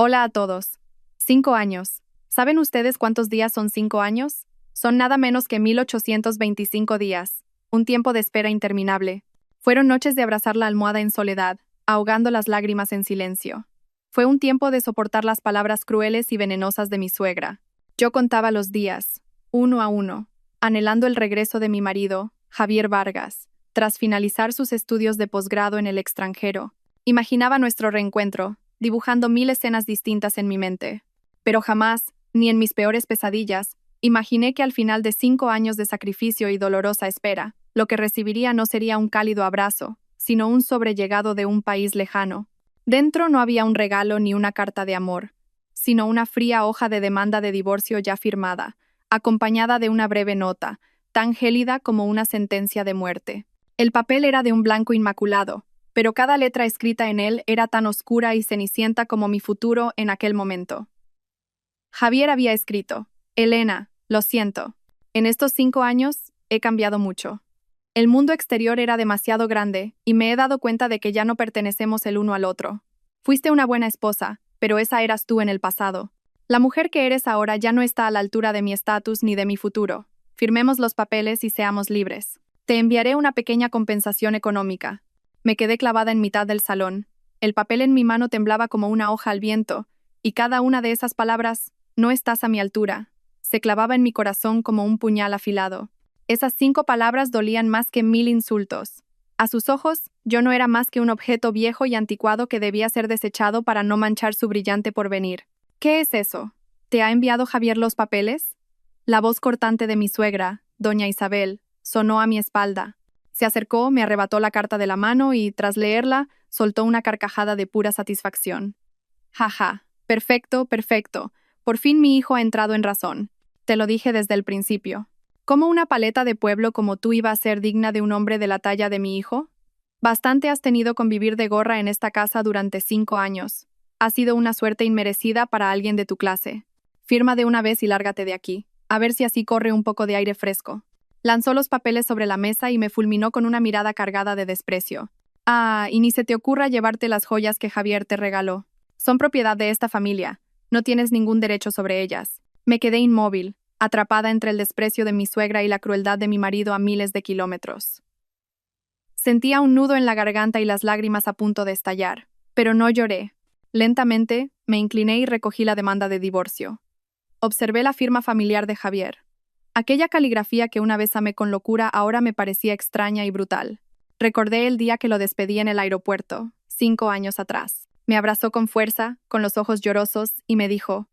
Hola a todos. 5 años. ¿Saben ustedes cuántos días son 5 años? Son nada menos que 1825 días. Un tiempo de espera interminable. Fueron noches de abrazar la almohada en soledad, ahogando las lágrimas en silencio. Fue un tiempo de soportar las palabras crueles y venenosas de mi suegra. Yo contaba los días, uno a uno, anhelando el regreso de mi marido, Javier Vargas, tras finalizar sus estudios de posgrado en el extranjero. Imaginaba nuestro reencuentro, dibujando 1000 escenas distintas en mi mente. Pero jamás, ni en mis peores pesadillas, imaginé que al final de 5 años de sacrificio y dolorosa espera, lo que recibiría no sería un cálido abrazo, sino un sobrellegado de un país lejano. Dentro no había un regalo ni una carta de amor, sino una fría hoja de demanda de divorcio ya firmada, acompañada de una breve nota, tan gélida como una sentencia de muerte. El papel era de un blanco inmaculado, pero cada letra escrita en él era tan oscura y cenicienta como mi futuro en aquel momento. Javier había escrito: Elena, lo siento. En estos 5 años he cambiado mucho. El mundo exterior era demasiado grande y me he dado cuenta de que ya no pertenecemos el uno al otro. Fuiste una buena esposa, pero esa eras tú en el pasado. La mujer que eres ahora ya no está a la altura de mi estatus ni de mi futuro. Firmemos los papeles y seamos libres. Te enviaré una pequeña compensación económica. Me quedé clavada en mitad del salón. El papel en mi mano temblaba como una hoja al viento, y cada una de esas palabras, no estás a mi altura, se clavaba en mi corazón como un puñal afilado. Esas 5 palabras dolían más que 1000 insultos. A sus ojos, yo no era más que un objeto viejo y anticuado que debía ser desechado para no manchar su brillante porvenir. ¿Qué es eso? ¿Te ha enviado Javier los papeles? La voz cortante de mi suegra, doña Isabel, sonó a mi espalda. Se acercó, me arrebató la carta de la mano y, tras leerla, soltó una carcajada de pura satisfacción. Jaja, perfecto, perfecto. Por fin mi hijo ha entrado en razón. Te lo dije desde el principio. ¿Cómo una paleta de pueblo como tú iba a ser digna de un hombre de la talla de mi hijo? Bastante has tenido con vivir de gorra en esta casa durante 5 años. Ha sido una suerte inmerecida para alguien de tu clase. Firma de una vez y lárgate de aquí. A ver si así corre un poco de aire fresco. Lanzó los papeles sobre la mesa y me fulminó con una mirada cargada de desprecio. Ah, y ni se te ocurra llevarte las joyas que Javier te regaló. Son propiedad de esta familia. No tienes ningún derecho sobre ellas. Me quedé inmóvil, atrapada entre el desprecio de mi suegra y la crueldad de mi marido a miles de kilómetros. Sentía un nudo en la garganta y las lágrimas a punto de estallar, pero no lloré. Lentamente, me incliné y recogí la demanda de divorcio. Observé la firma familiar de Javier. Aquella caligrafía que una vez amé con locura ahora me parecía extraña y brutal. Recordé el día que lo despedí en el aeropuerto, 5 años atrás. Me abrazó con fuerza, con los ojos llorosos, y me dijo: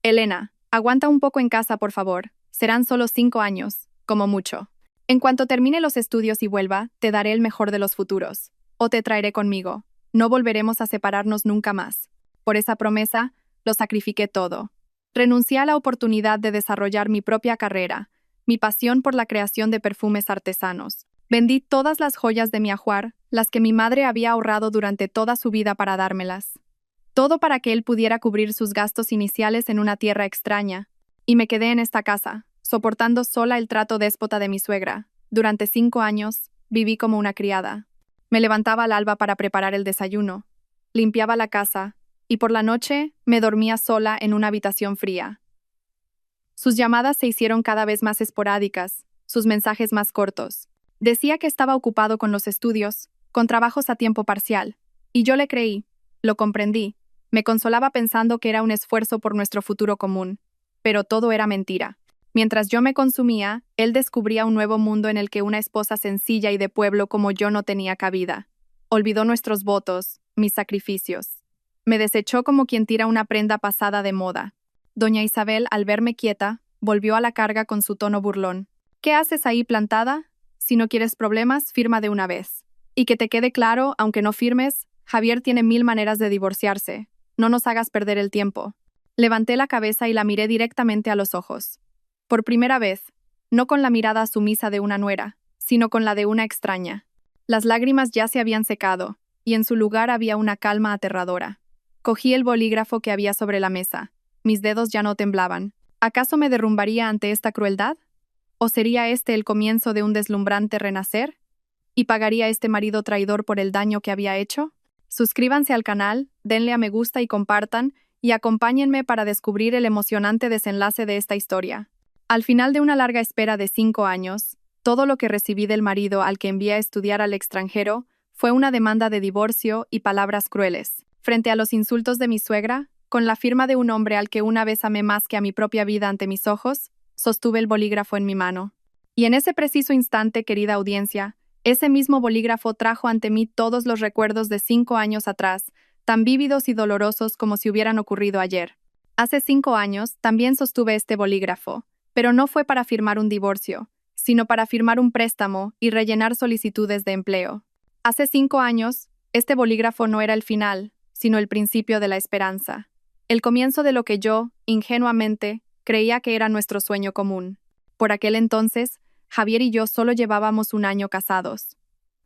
Elena, aguanta un poco en casa, por favor. Serán solo 5 años, como mucho. En cuanto termine los estudios y vuelva, te daré el mejor de los futuros. O te traeré conmigo. No volveremos a separarnos nunca más. Por esa promesa, lo sacrifiqué todo. Renuncié a la oportunidad de desarrollar mi propia carrera, mi pasión por la creación de perfumes artesanos. Vendí todas las joyas de mi ajuar, las que mi madre había ahorrado durante toda su vida para dármelas. Todo para que él pudiera cubrir sus gastos iniciales en una tierra extraña. Y me quedé en esta casa, soportando sola el trato déspota de mi suegra. Durante 5 años, viví como una criada. Me levantaba al alba para preparar el desayuno, limpiaba la casa, y por la noche me dormía sola en una habitación fría. Sus llamadas se hicieron cada vez más esporádicas, sus mensajes más cortos. Decía que estaba ocupado con los estudios, con trabajos a tiempo parcial, y yo le creí, lo comprendí. Me consolaba pensando que era un esfuerzo por nuestro futuro común, pero todo era mentira. Mientras yo me consumía, él descubría un nuevo mundo en el que una esposa sencilla y de pueblo como yo no tenía cabida. Olvidó nuestros votos, mis sacrificios. Me desechó como quien tira una prenda pasada de moda. Doña Isabel, al verme quieta, volvió a la carga con su tono burlón. ¿Qué haces ahí plantada? Si no quieres problemas, firma de una vez. Y que te quede claro, aunque no firmes, Javier tiene 1000 maneras de divorciarse. No nos hagas perder el tiempo. Levanté la cabeza y la miré directamente a los ojos. Por primera vez, no con la mirada sumisa de una nuera, sino con la de una extraña. Las lágrimas ya se habían secado, y en su lugar había una calma aterradora. Cogí el bolígrafo que había sobre la mesa. Mis dedos ya no temblaban. ¿Acaso me derrumbaría ante esta crueldad? ¿O sería este el comienzo de un deslumbrante renacer? ¿Y pagaría este marido traidor por el daño que había hecho? Suscríbanse al canal, denle a me gusta y compartan, y acompáñenme para descubrir el emocionante desenlace de esta historia. Al final de una larga espera de 5 años, todo lo que recibí del marido al que envié a estudiar al extranjero fue una demanda de divorcio y palabras crueles. Frente a los insultos de mi suegra, con la firma de un hombre al que una vez amé más que a mi propia vida ante mis ojos, sostuve el bolígrafo en mi mano. Y en ese preciso instante, querida audiencia, ese mismo bolígrafo trajo ante mí todos los recuerdos de 5 años atrás, tan vívidos y dolorosos como si hubieran ocurrido ayer. Hace 5 años también sostuve este bolígrafo, pero no fue para firmar un divorcio, sino para firmar un préstamo y rellenar solicitudes de empleo. Hace 5 años, este bolígrafo no era el final, sino el principio de la esperanza. El comienzo de lo que yo, ingenuamente, creía que era nuestro sueño común. Por aquel entonces, Javier y yo solo llevábamos un año casados.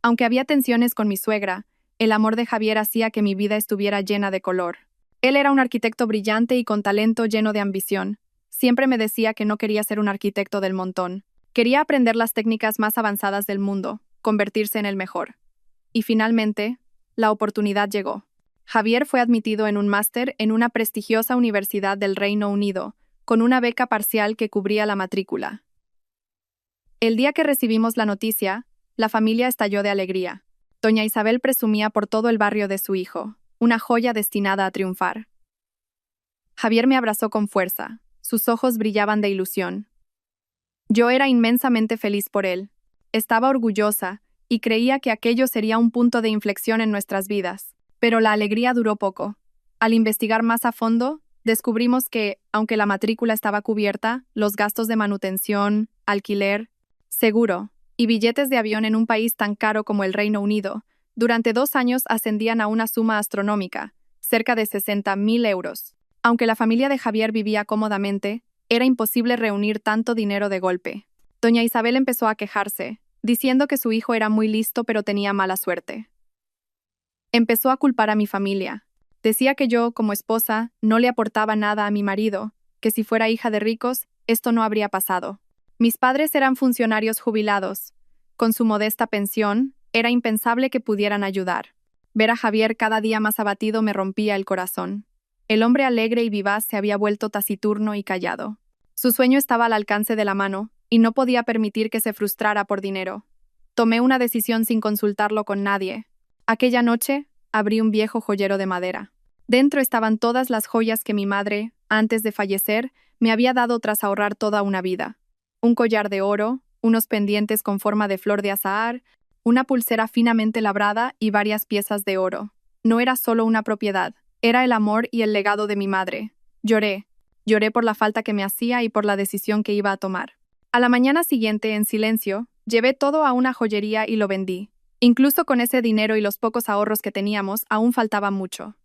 Aunque había tensiones con mi suegra, el amor de Javier hacía que mi vida estuviera llena de color. Él era un arquitecto brillante y con talento lleno de ambición. Siempre me decía que no quería ser un arquitecto del montón. Quería aprender las técnicas más avanzadas del mundo, convertirse en el mejor. Y finalmente, la oportunidad llegó. Javier fue admitido en un máster en una prestigiosa universidad del Reino Unido, con una beca parcial que cubría la matrícula. El día que recibimos la noticia, la familia estalló de alegría. Doña Isabel presumía por todo el barrio de su hijo, una joya destinada a triunfar. Javier me abrazó con fuerza, sus ojos brillaban de ilusión. Yo era inmensamente feliz por él. Estaba orgullosa y creía que aquello sería un punto de inflexión en nuestras vidas. Pero la alegría duró poco. Al investigar más a fondo, descubrimos que, aunque la matrícula estaba cubierta, los gastos de manutención, alquiler, seguro y billetes de avión en un país tan caro como el Reino Unido, durante 2 años ascendían a una suma astronómica, cerca de 60.000 euros. Aunque la familia de Javier vivía cómodamente, era imposible reunir tanto dinero de golpe. Doña Isabel empezó a quejarse, diciendo que su hijo era muy listo pero tenía mala suerte. Empezó a culpar a mi familia. Decía que yo, como esposa, no le aportaba nada a mi marido, que si fuera hija de ricos, esto no habría pasado. Mis padres eran funcionarios jubilados. Con su modesta pensión, era impensable que pudieran ayudar. Ver a Javier cada día más abatido me rompía el corazón. El hombre alegre y vivaz se había vuelto taciturno y callado. Su sueño estaba al alcance de la mano, y no podía permitir que se frustrara por dinero. Tomé una decisión sin consultarlo con nadie. Aquella noche, abrí un viejo joyero de madera. Dentro estaban todas las joyas que mi madre, antes de fallecer, me había dado tras ahorrar toda una vida. Un collar de oro, unos pendientes con forma de flor de azahar, una pulsera finamente labrada y varias piezas de oro. No era solo una propiedad, era el amor y el legado de mi madre. Lloré por la falta que me hacía y por la decisión que iba a tomar. A la mañana siguiente, en silencio, llevé todo a una joyería y lo vendí. Incluso con ese dinero y los pocos ahorros que teníamos, aún faltaba mucho.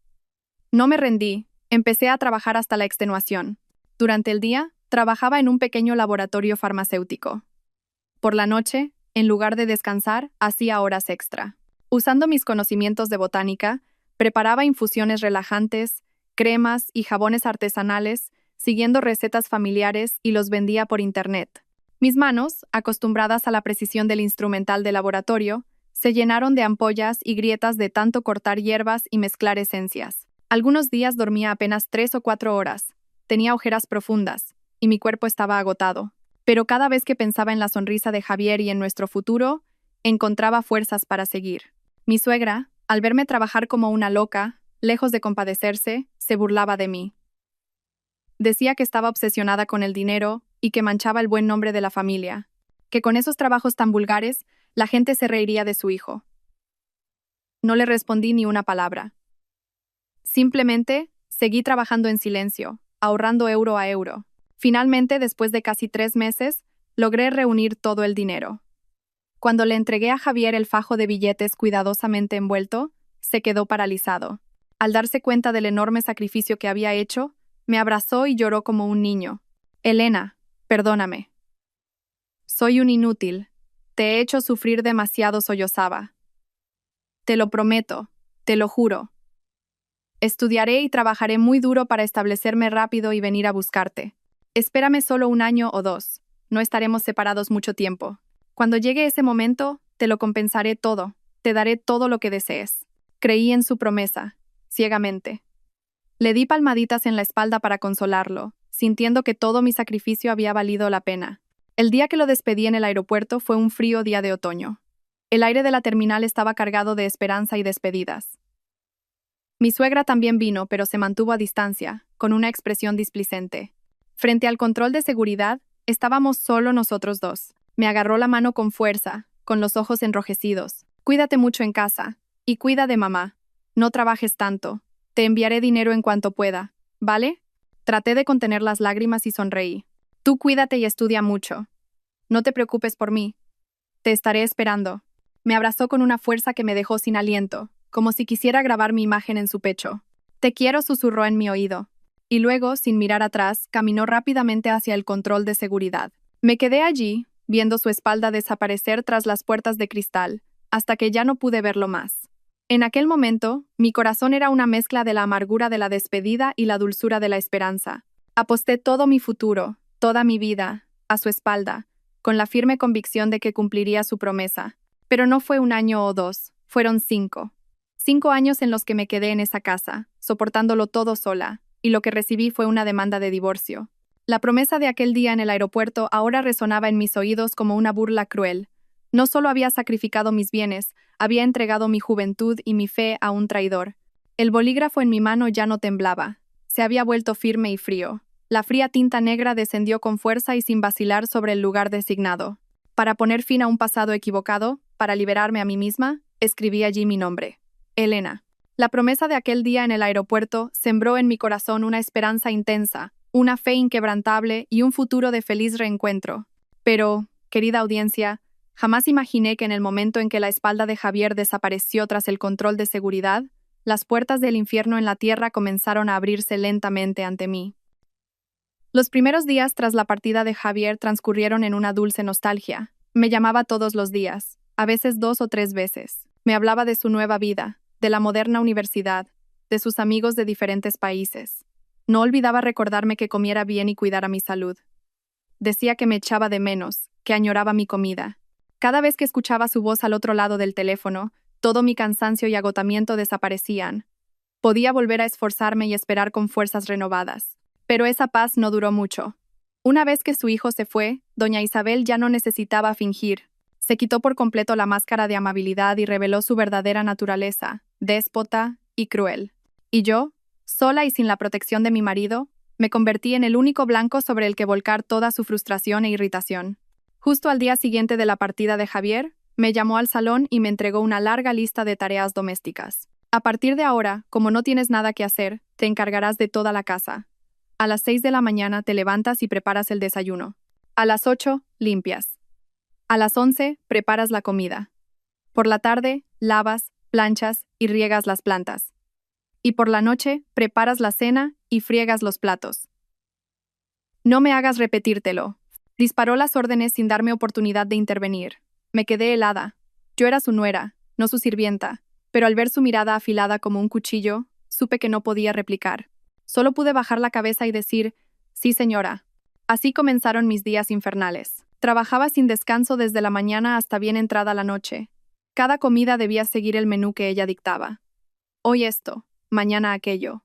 No me rendí, empecé a trabajar hasta la extenuación. Durante el día, trabajaba en un pequeño laboratorio farmacéutico. Por la noche, en lugar de descansar, hacía horas extra. Usando mis conocimientos de botánica, preparaba infusiones relajantes, cremas y jabones artesanales, siguiendo recetas familiares y los vendía por internet. Mis manos, acostumbradas a la precisión del instrumental de laboratorio, se llenaron de ampollas y grietas de tanto cortar hierbas y mezclar esencias. Algunos días dormía apenas 3 o 4 horas. Tenía ojeras profundas, y mi cuerpo estaba agotado. Pero cada vez que pensaba en la sonrisa de Javier y en nuestro futuro, encontraba fuerzas para seguir. Mi suegra, al verme trabajar como una loca, lejos de compadecerse, se burlaba de mí. Decía que estaba obsesionada con el dinero y que manchaba el buen nombre de la familia, que con esos trabajos tan vulgares, la gente se reiría de su hijo. No le respondí ni una palabra. Simplemente, seguí trabajando en silencio, ahorrando euro a euro. Finalmente, después de casi 3 meses, logré reunir todo el dinero. Cuando le entregué a Javier el fajo de billetes cuidadosamente envuelto, se quedó paralizado. Al darse cuenta del enorme sacrificio que había hecho, me abrazó y lloró como un niño. Elena, perdóname. Soy un inútil. Te he hecho sufrir demasiado, sollozaba. Te lo prometo, te lo juro. Estudiaré y trabajaré muy duro para establecerme rápido y venir a buscarte. Espérame solo 1 año o 2. No estaremos separados mucho tiempo. Cuando llegue ese momento, te lo compensaré todo. Te daré todo lo que desees. Creí en su promesa, ciegamente. Le di palmaditas en la espalda para consolarlo, sintiendo que todo mi sacrificio había valido la pena. El día que lo despedí en el aeropuerto fue un frío día de otoño. El aire de la terminal estaba cargado de esperanza y despedidas. Mi suegra también vino, pero se mantuvo a distancia, con una expresión displicente. Frente al control de seguridad, estábamos solo nosotros dos. Me agarró la mano con fuerza, con los ojos enrojecidos. Cuídate mucho en casa. Y cuida de mamá. No trabajes tanto. Te enviaré dinero en cuanto pueda, ¿vale? Traté de contener las lágrimas y sonreí. Tú cuídate y estudia mucho. No te preocupes por mí. Te estaré esperando. Me abrazó con una fuerza que me dejó sin aliento, como si quisiera grabar mi imagen en su pecho. Te quiero, susurró en mi oído. Y luego, sin mirar atrás, caminó rápidamente hacia el control de seguridad. Me quedé allí, viendo su espalda desaparecer tras las puertas de cristal, hasta que ya no pude verlo más. En aquel momento, mi corazón era una mezcla de la amargura de la despedida y la dulzura de la esperanza. Aposté todo mi futuro, toda mi vida, a su espalda, con la firme convicción de que cumpliría su promesa. Pero no fue 1 año o 2, fueron 5. 5 años en los que me quedé en esa casa, soportándolo todo sola, y lo que recibí fue una demanda de divorcio. La promesa de aquel día en el aeropuerto ahora resonaba en mis oídos como una burla cruel. No solo había sacrificado mis bienes, había entregado mi juventud y mi fe a un traidor. El bolígrafo en mi mano ya no temblaba. Se había vuelto firme y frío. La fría tinta negra descendió con fuerza y sin vacilar sobre el lugar designado. Para poner fin a un pasado equivocado, para liberarme a mí misma, escribí allí mi nombre. Elena. La promesa de aquel día en el aeropuerto sembró en mi corazón una esperanza intensa, una fe inquebrantable y un futuro de feliz reencuentro. Pero, querida audiencia, jamás imaginé que en el momento en que la espalda de Javier desapareció tras el control de seguridad, las puertas del infierno en la tierra comenzaron a abrirse lentamente ante mí. Los primeros días tras la partida de Javier transcurrieron en una dulce nostalgia. Me llamaba todos los días, a veces 2 o 3 veces. Me hablaba de su nueva vida, de la moderna universidad, de sus amigos de diferentes países. No olvidaba recordarme que comiera bien y cuidara mi salud. Decía que me echaba de menos, que añoraba mi comida. Cada vez que escuchaba su voz al otro lado del teléfono, todo mi cansancio y agotamiento desaparecían. Podía volver a esforzarme y esperar con fuerzas renovadas. Pero esa paz no duró mucho. Una vez que su hijo se fue, doña Isabel ya no necesitaba fingir. Se quitó por completo la máscara de amabilidad y reveló su verdadera naturaleza, déspota y cruel. Y yo, sola y sin la protección de mi marido, me convertí en el único blanco sobre el que volcar toda su frustración e irritación. Justo al día siguiente de la partida de Javier, me llamó al salón y me entregó una larga lista de tareas domésticas. A partir de ahora, como no tienes nada que hacer, te encargarás de toda la casa. A las 6 de la mañana te levantas y preparas el desayuno. A las 8, limpias. A las 11, preparas la comida. Por la tarde, lavas, planchas y riegas las plantas. Y por la noche, preparas la cena y friegas los platos. No me hagas repetírtelo. Disparó las órdenes sin darme oportunidad de intervenir. Me quedé helada. Yo era su nuera, no su sirvienta, pero al ver su mirada afilada como un cuchillo, supe que no podía replicar. Solo pude bajar la cabeza y decir, sí, señora. Así comenzaron mis días infernales. Trabajaba sin descanso desde la mañana hasta bien entrada la noche. Cada comida debía seguir el menú que ella dictaba. Hoy esto, mañana aquello.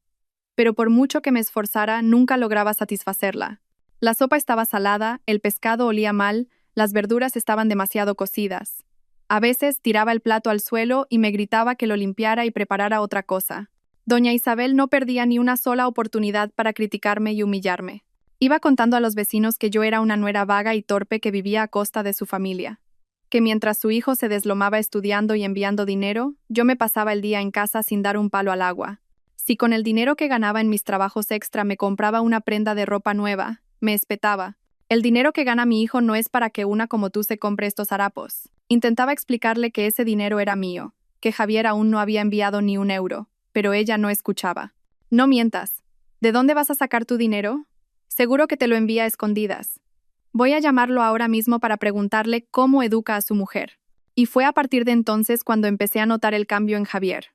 Pero por mucho que me esforzara, nunca lograba satisfacerla. La sopa estaba salada, el pescado olía mal, las verduras estaban demasiado cocidas. A veces tiraba el plato al suelo y me gritaba que lo limpiara y preparara otra cosa. Doña Isabel no perdía ni una sola oportunidad para criticarme y humillarme. Iba contando a los vecinos que yo era una nuera vaga y torpe que vivía a costa de su familia. Que mientras su hijo se deslomaba estudiando y enviando dinero, yo me pasaba el día en casa sin dar un palo al agua. Si con el dinero que ganaba en mis trabajos extra me compraba una prenda de ropa nueva, me espetaba. El dinero que gana mi hijo no es para que una como tú se compre estos harapos. Intentaba explicarle que ese dinero era mío, que Javier aún no había enviado ni 1 euro, pero ella no escuchaba. No mientas. ¿De dónde vas a sacar tu dinero? Seguro que te lo envía a escondidas. Voy a llamarlo ahora mismo para preguntarle cómo educa a su mujer. Y fue a partir de entonces cuando empecé a notar el cambio en Javier.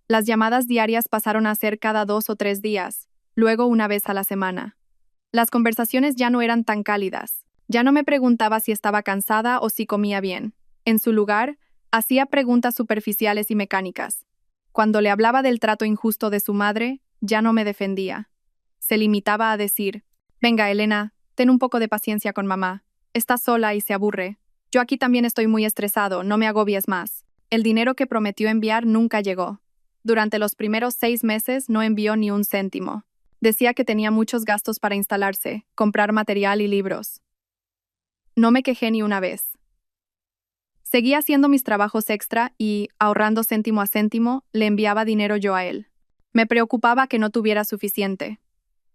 Las llamadas diarias pasaron a ser cada 2 o 3 días, luego una vez a la semana. Las conversaciones ya no eran tan cálidas. Ya no me preguntaba si estaba cansada o si comía bien. En su lugar, hacía preguntas superficiales y mecánicas. Cuando le hablaba del trato injusto de su madre, ya no me defendía. Se limitaba a decir, venga, Elena, ten un poco de paciencia con mamá. Está sola y se aburre. Yo aquí también estoy muy estresado, no me agobies más. El dinero que prometió enviar nunca llegó. Durante los primeros 6 meses no envió ni un céntimo. Decía que tenía muchos gastos para instalarse, comprar material y libros. No me quejé ni una vez. Seguía haciendo mis trabajos extra y, ahorrando céntimo a céntimo, le enviaba dinero yo a él. Me preocupaba que no tuviera suficiente.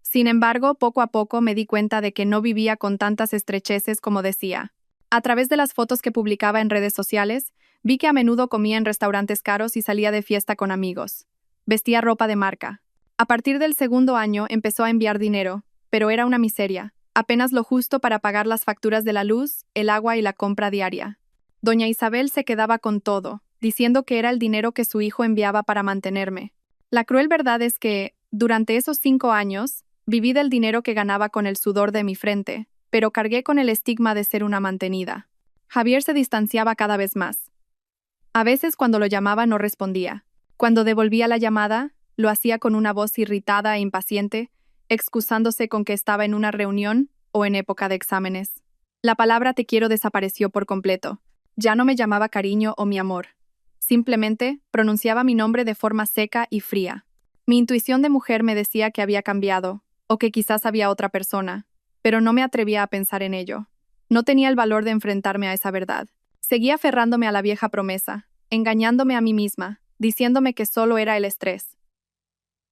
Sin embargo, poco a poco me di cuenta de que no vivía con tantas estrecheces como decía. A través de las fotos que publicaba en redes sociales, vi que a menudo comía en restaurantes caros y salía de fiesta con amigos. Vestía ropa de marca. A partir del segundo año empezó a enviar dinero, pero era una miseria, apenas lo justo para pagar las facturas de la luz, el agua y la compra diaria. Doña Isabel se quedaba con todo, diciendo que era el dinero que su hijo enviaba para mantenerme. La cruel verdad es que, durante esos 5 años, viví del dinero que ganaba con el sudor de mi frente, pero cargué con el estigma de ser una mantenida. Javier se distanciaba cada vez más. A veces cuando lo llamaba no respondía. Cuando devolvía la llamada, lo hacía con una voz irritada e impaciente, excusándose con que estaba en una reunión o en época de exámenes. La palabra te quiero desapareció por completo. Ya no me llamaba cariño o mi amor. Simplemente pronunciaba mi nombre de forma seca y fría. Mi intuición de mujer me decía que había cambiado, o que quizás había otra persona, pero no me atrevía a pensar en ello. No tenía el valor de enfrentarme a esa verdad. Seguía aferrándome a la vieja promesa, engañándome a mí misma, diciéndome que solo era el estrés.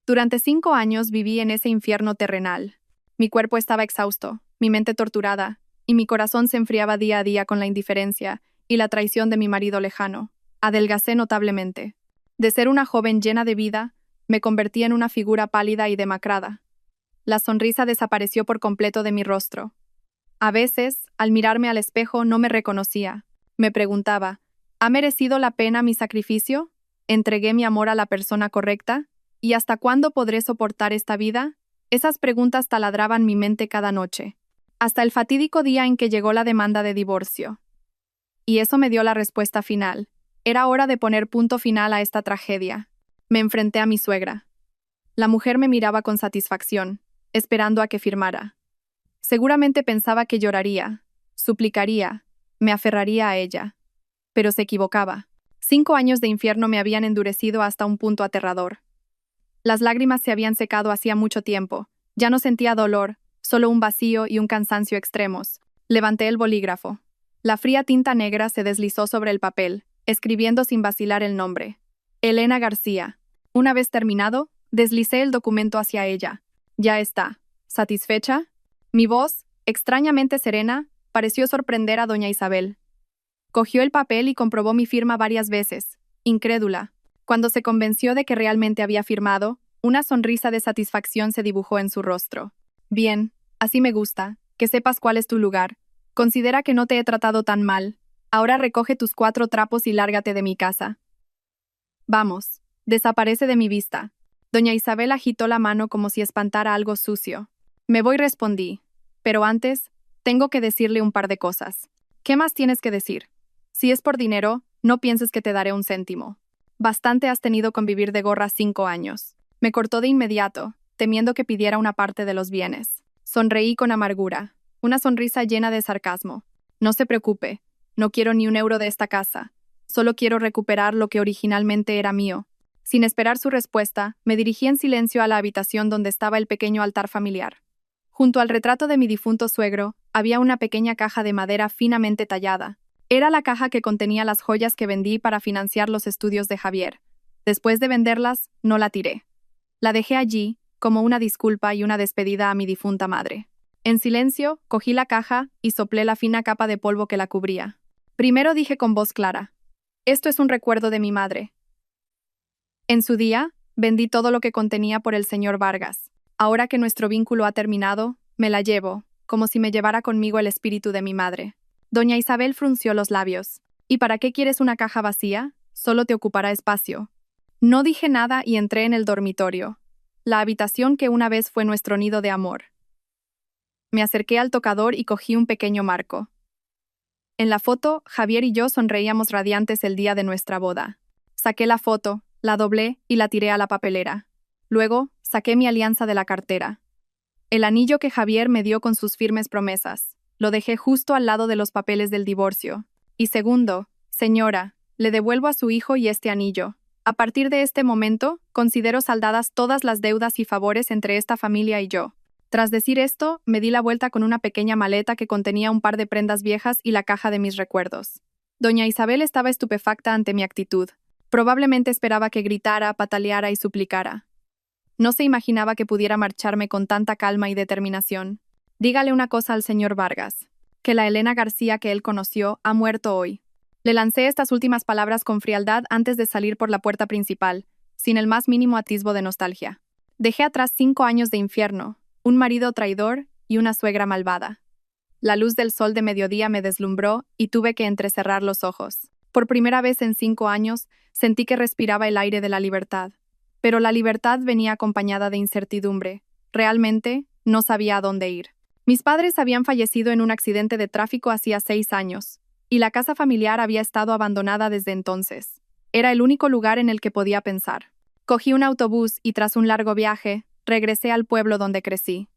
Durante 5 años viví en ese infierno terrenal. Mi cuerpo estaba exhausto, mi mente torturada, y mi corazón se enfriaba día a día con la indiferencia y la traición de mi marido lejano. Adelgacé notablemente. De ser una joven llena de vida, me convertí en una figura pálida y demacrada. La sonrisa desapareció por completo de mi rostro. A veces, al mirarme al espejo, no me reconocía. Me preguntaba, ¿ha merecido la pena mi sacrificio? ¿Entregué mi amor a la persona correcta? ¿Y hasta cuándo podré soportar esta vida? Esas preguntas taladraban mi mente cada noche, hasta el fatídico día en que llegó la demanda de divorcio. Y eso me dio la respuesta final. Era hora de poner punto final a esta tragedia. Me enfrenté a mi suegra. La mujer me miraba con satisfacción, esperando a que firmara. Seguramente pensaba que lloraría, suplicaría, me aferraría a ella. Pero se equivocaba. 5 años de infierno me habían endurecido hasta un punto aterrador. Las lágrimas se habían secado hacía mucho tiempo. Ya no sentía dolor, solo un vacío y un cansancio extremos. Levanté el bolígrafo. La fría tinta negra se deslizó sobre el papel, escribiendo sin vacilar el nombre. Elena García. Una vez terminado, deslicé el documento hacia ella. Ya está. ¿Satisfecha? Mi voz, extrañamente serena, pareció sorprender a doña Isabel. Cogió el papel y comprobó mi firma varias veces, incrédula. Cuando se convenció de que realmente había firmado, una sonrisa de satisfacción se dibujó en su rostro. Bien, así me gusta, que sepas cuál es tu lugar. Considera que no te he tratado tan mal. Ahora recoge tus 4 trapos y lárgate de mi casa. Vamos, desaparece de mi vista. Doña Isabel agitó la mano como si espantara algo sucio. Me voy, respondí. Pero antes, tengo que decirle un par de cosas. ¿Qué más tienes que decir? Si es por dinero, no pienses que te daré un céntimo. Bastante has tenido con vivir de gorra 5 años. Me cortó de inmediato, temiendo que pidiera una parte de los bienes. Sonreí con amargura, una sonrisa llena de sarcasmo. No se preocupe, no quiero ni un euro de esta casa. Solo quiero recuperar lo que originalmente era mío. Sin esperar su respuesta, me dirigí en silencio a la habitación donde estaba el pequeño altar familiar. Junto al retrato de mi difunto suegro, había una pequeña caja de madera finamente tallada. Era la caja que contenía las joyas que vendí para financiar los estudios de Javier. Después de venderlas, no la tiré. La dejé allí, como una disculpa y una despedida a mi difunta madre. En silencio, cogí la caja y soplé la fina capa de polvo que la cubría. Primero dije con voz clara, esto es un recuerdo de mi madre. En su día, vendí todo lo que contenía por el señor Vargas. Ahora que nuestro vínculo ha terminado, me la llevo, como si me llevara conmigo el espíritu de mi madre. Doña Isabel frunció los labios. ¿Y para qué quieres una caja vacía? Solo te ocupará espacio. No dije nada y entré en el dormitorio, la habitación que una vez fue nuestro nido de amor. Me acerqué al tocador y cogí un pequeño marco. En la foto, Javier y yo sonreíamos radiantes el día de nuestra boda. Saqué la foto, la doblé y la tiré a la papelera. Luego, saqué mi alianza de la cartera. El anillo que Javier me dio con sus firmes promesas. Lo dejé justo al lado de los papeles del divorcio. Y segundo, señora, le devuelvo a su hijo y este anillo. A partir de este momento, considero saldadas todas las deudas y favores entre esta familia y yo. Tras decir esto, me di la vuelta con una pequeña maleta que contenía un par de prendas viejas y la caja de mis recuerdos. Doña Isabel estaba estupefacta ante mi actitud. Probablemente esperaba que gritara, pataleara y suplicara. No se imaginaba que pudiera marcharme con tanta calma y determinación. Dígale una cosa al señor Vargas, que la Elena García que él conoció ha muerto hoy. Le lancé estas últimas palabras con frialdad antes de salir por la puerta principal, sin el más mínimo atisbo de nostalgia. Dejé atrás 5 años de infierno, un marido traidor y una suegra malvada. La luz del sol de mediodía me deslumbró y tuve que entrecerrar los ojos. Por primera vez en 5 años, sentí que respiraba el aire de la libertad. Pero la libertad venía acompañada de incertidumbre. Realmente, no sabía a dónde ir. Mis padres habían fallecido en un accidente de tráfico hacía 6 años, y la casa familiar había estado abandonada desde entonces. Era el único lugar en el que podía pensar. Cogí un autobús y tras un largo viaje, regresé al pueblo donde crecí.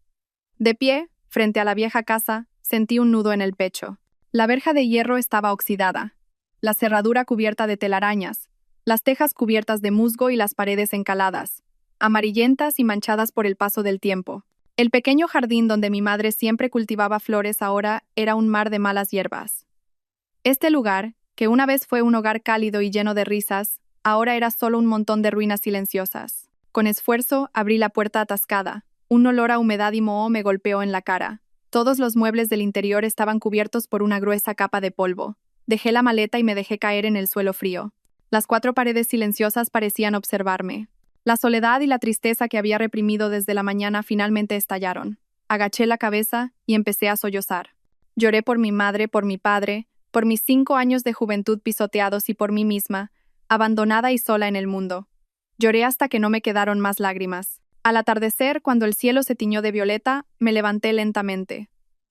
De pie, frente a la vieja casa, sentí un nudo en el pecho. La verja de hierro estaba oxidada, la cerradura cubierta de telarañas, las tejas cubiertas de musgo y las paredes encaladas, amarillentas y manchadas por el paso del tiempo. El pequeño jardín donde mi madre siempre cultivaba flores ahora era un mar de malas hierbas. Este lugar, que una vez fue un hogar cálido y lleno de risas, ahora era solo un montón de ruinas silenciosas. Con esfuerzo, abrí la puerta atascada. Un olor a humedad y moho me golpeó en la cara. Todos los muebles del interior estaban cubiertos por una gruesa capa de polvo. Dejé la maleta y me dejé caer en el suelo frío. Las 4 paredes silenciosas parecían observarme. La soledad y la tristeza que había reprimido desde la mañana finalmente estallaron. Agaché la cabeza y empecé a sollozar. Lloré por mi madre, por mi padre, por mis 5 años de juventud pisoteados y por mí misma, abandonada y sola en el mundo. Lloré hasta que no me quedaron más lágrimas. Al atardecer, cuando el cielo se tiñó de violeta, me levanté lentamente.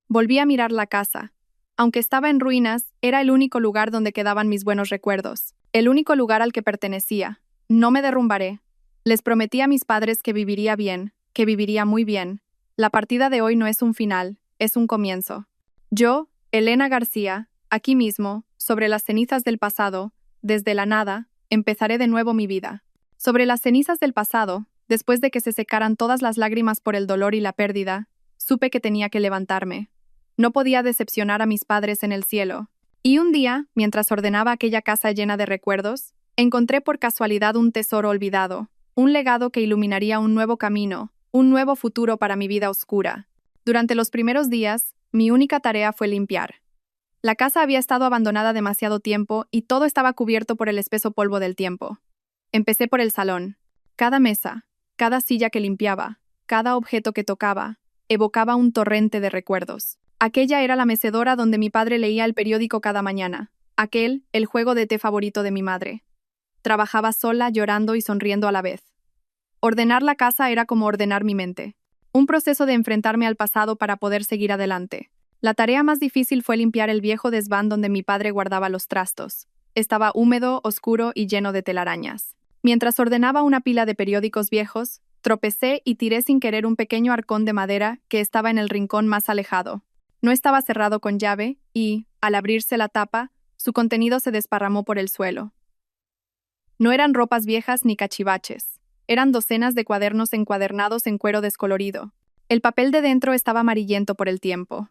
Volví a mirar la casa. Aunque estaba en ruinas, era el único lugar donde quedaban mis buenos recuerdos. El único lugar al que pertenecía. No me derrumbaré. Les prometí a mis padres que viviría bien, que viviría muy bien. La partida de hoy no es un final, es un comienzo. Yo, Elena García, aquí mismo, sobre las cenizas del pasado, desde la nada, empezaré de nuevo mi vida. Sobre las cenizas del pasado, después de que se secaran todas las lágrimas por el dolor y la pérdida, supe que tenía que levantarme. No podía decepcionar a mis padres en el cielo. Y un día, mientras ordenaba aquella casa llena de recuerdos, encontré por casualidad un tesoro olvidado, un legado que iluminaría un nuevo camino, un nuevo futuro para mi vida oscura. Durante los primeros días, mi única tarea fue limpiar. La casa había estado abandonada demasiado tiempo y todo estaba cubierto por el espeso polvo del tiempo. Empecé por el salón. Cada mesa, cada silla que limpiaba, cada objeto que tocaba, evocaba un torrente de recuerdos. Aquella era la mecedora donde mi padre leía el periódico cada mañana. Aquel, el juego de té favorito de mi madre. Trabajaba sola, llorando y sonriendo a la vez. Ordenar la casa era como ordenar mi mente. Un proceso de enfrentarme al pasado para poder seguir adelante. La tarea más difícil fue limpiar el viejo desván donde mi padre guardaba los trastos. Estaba húmedo, oscuro y lleno de telarañas. Mientras ordenaba una pila de periódicos viejos, tropecé y tiré sin querer un pequeño arcón de madera que estaba en el rincón más alejado. No estaba cerrado con llave y, al abrirse la tapa, su contenido se desparramó por el suelo. No eran ropas viejas ni cachivaches. Eran docenas de cuadernos encuadernados en cuero descolorido. El papel de dentro estaba amarillento por el tiempo.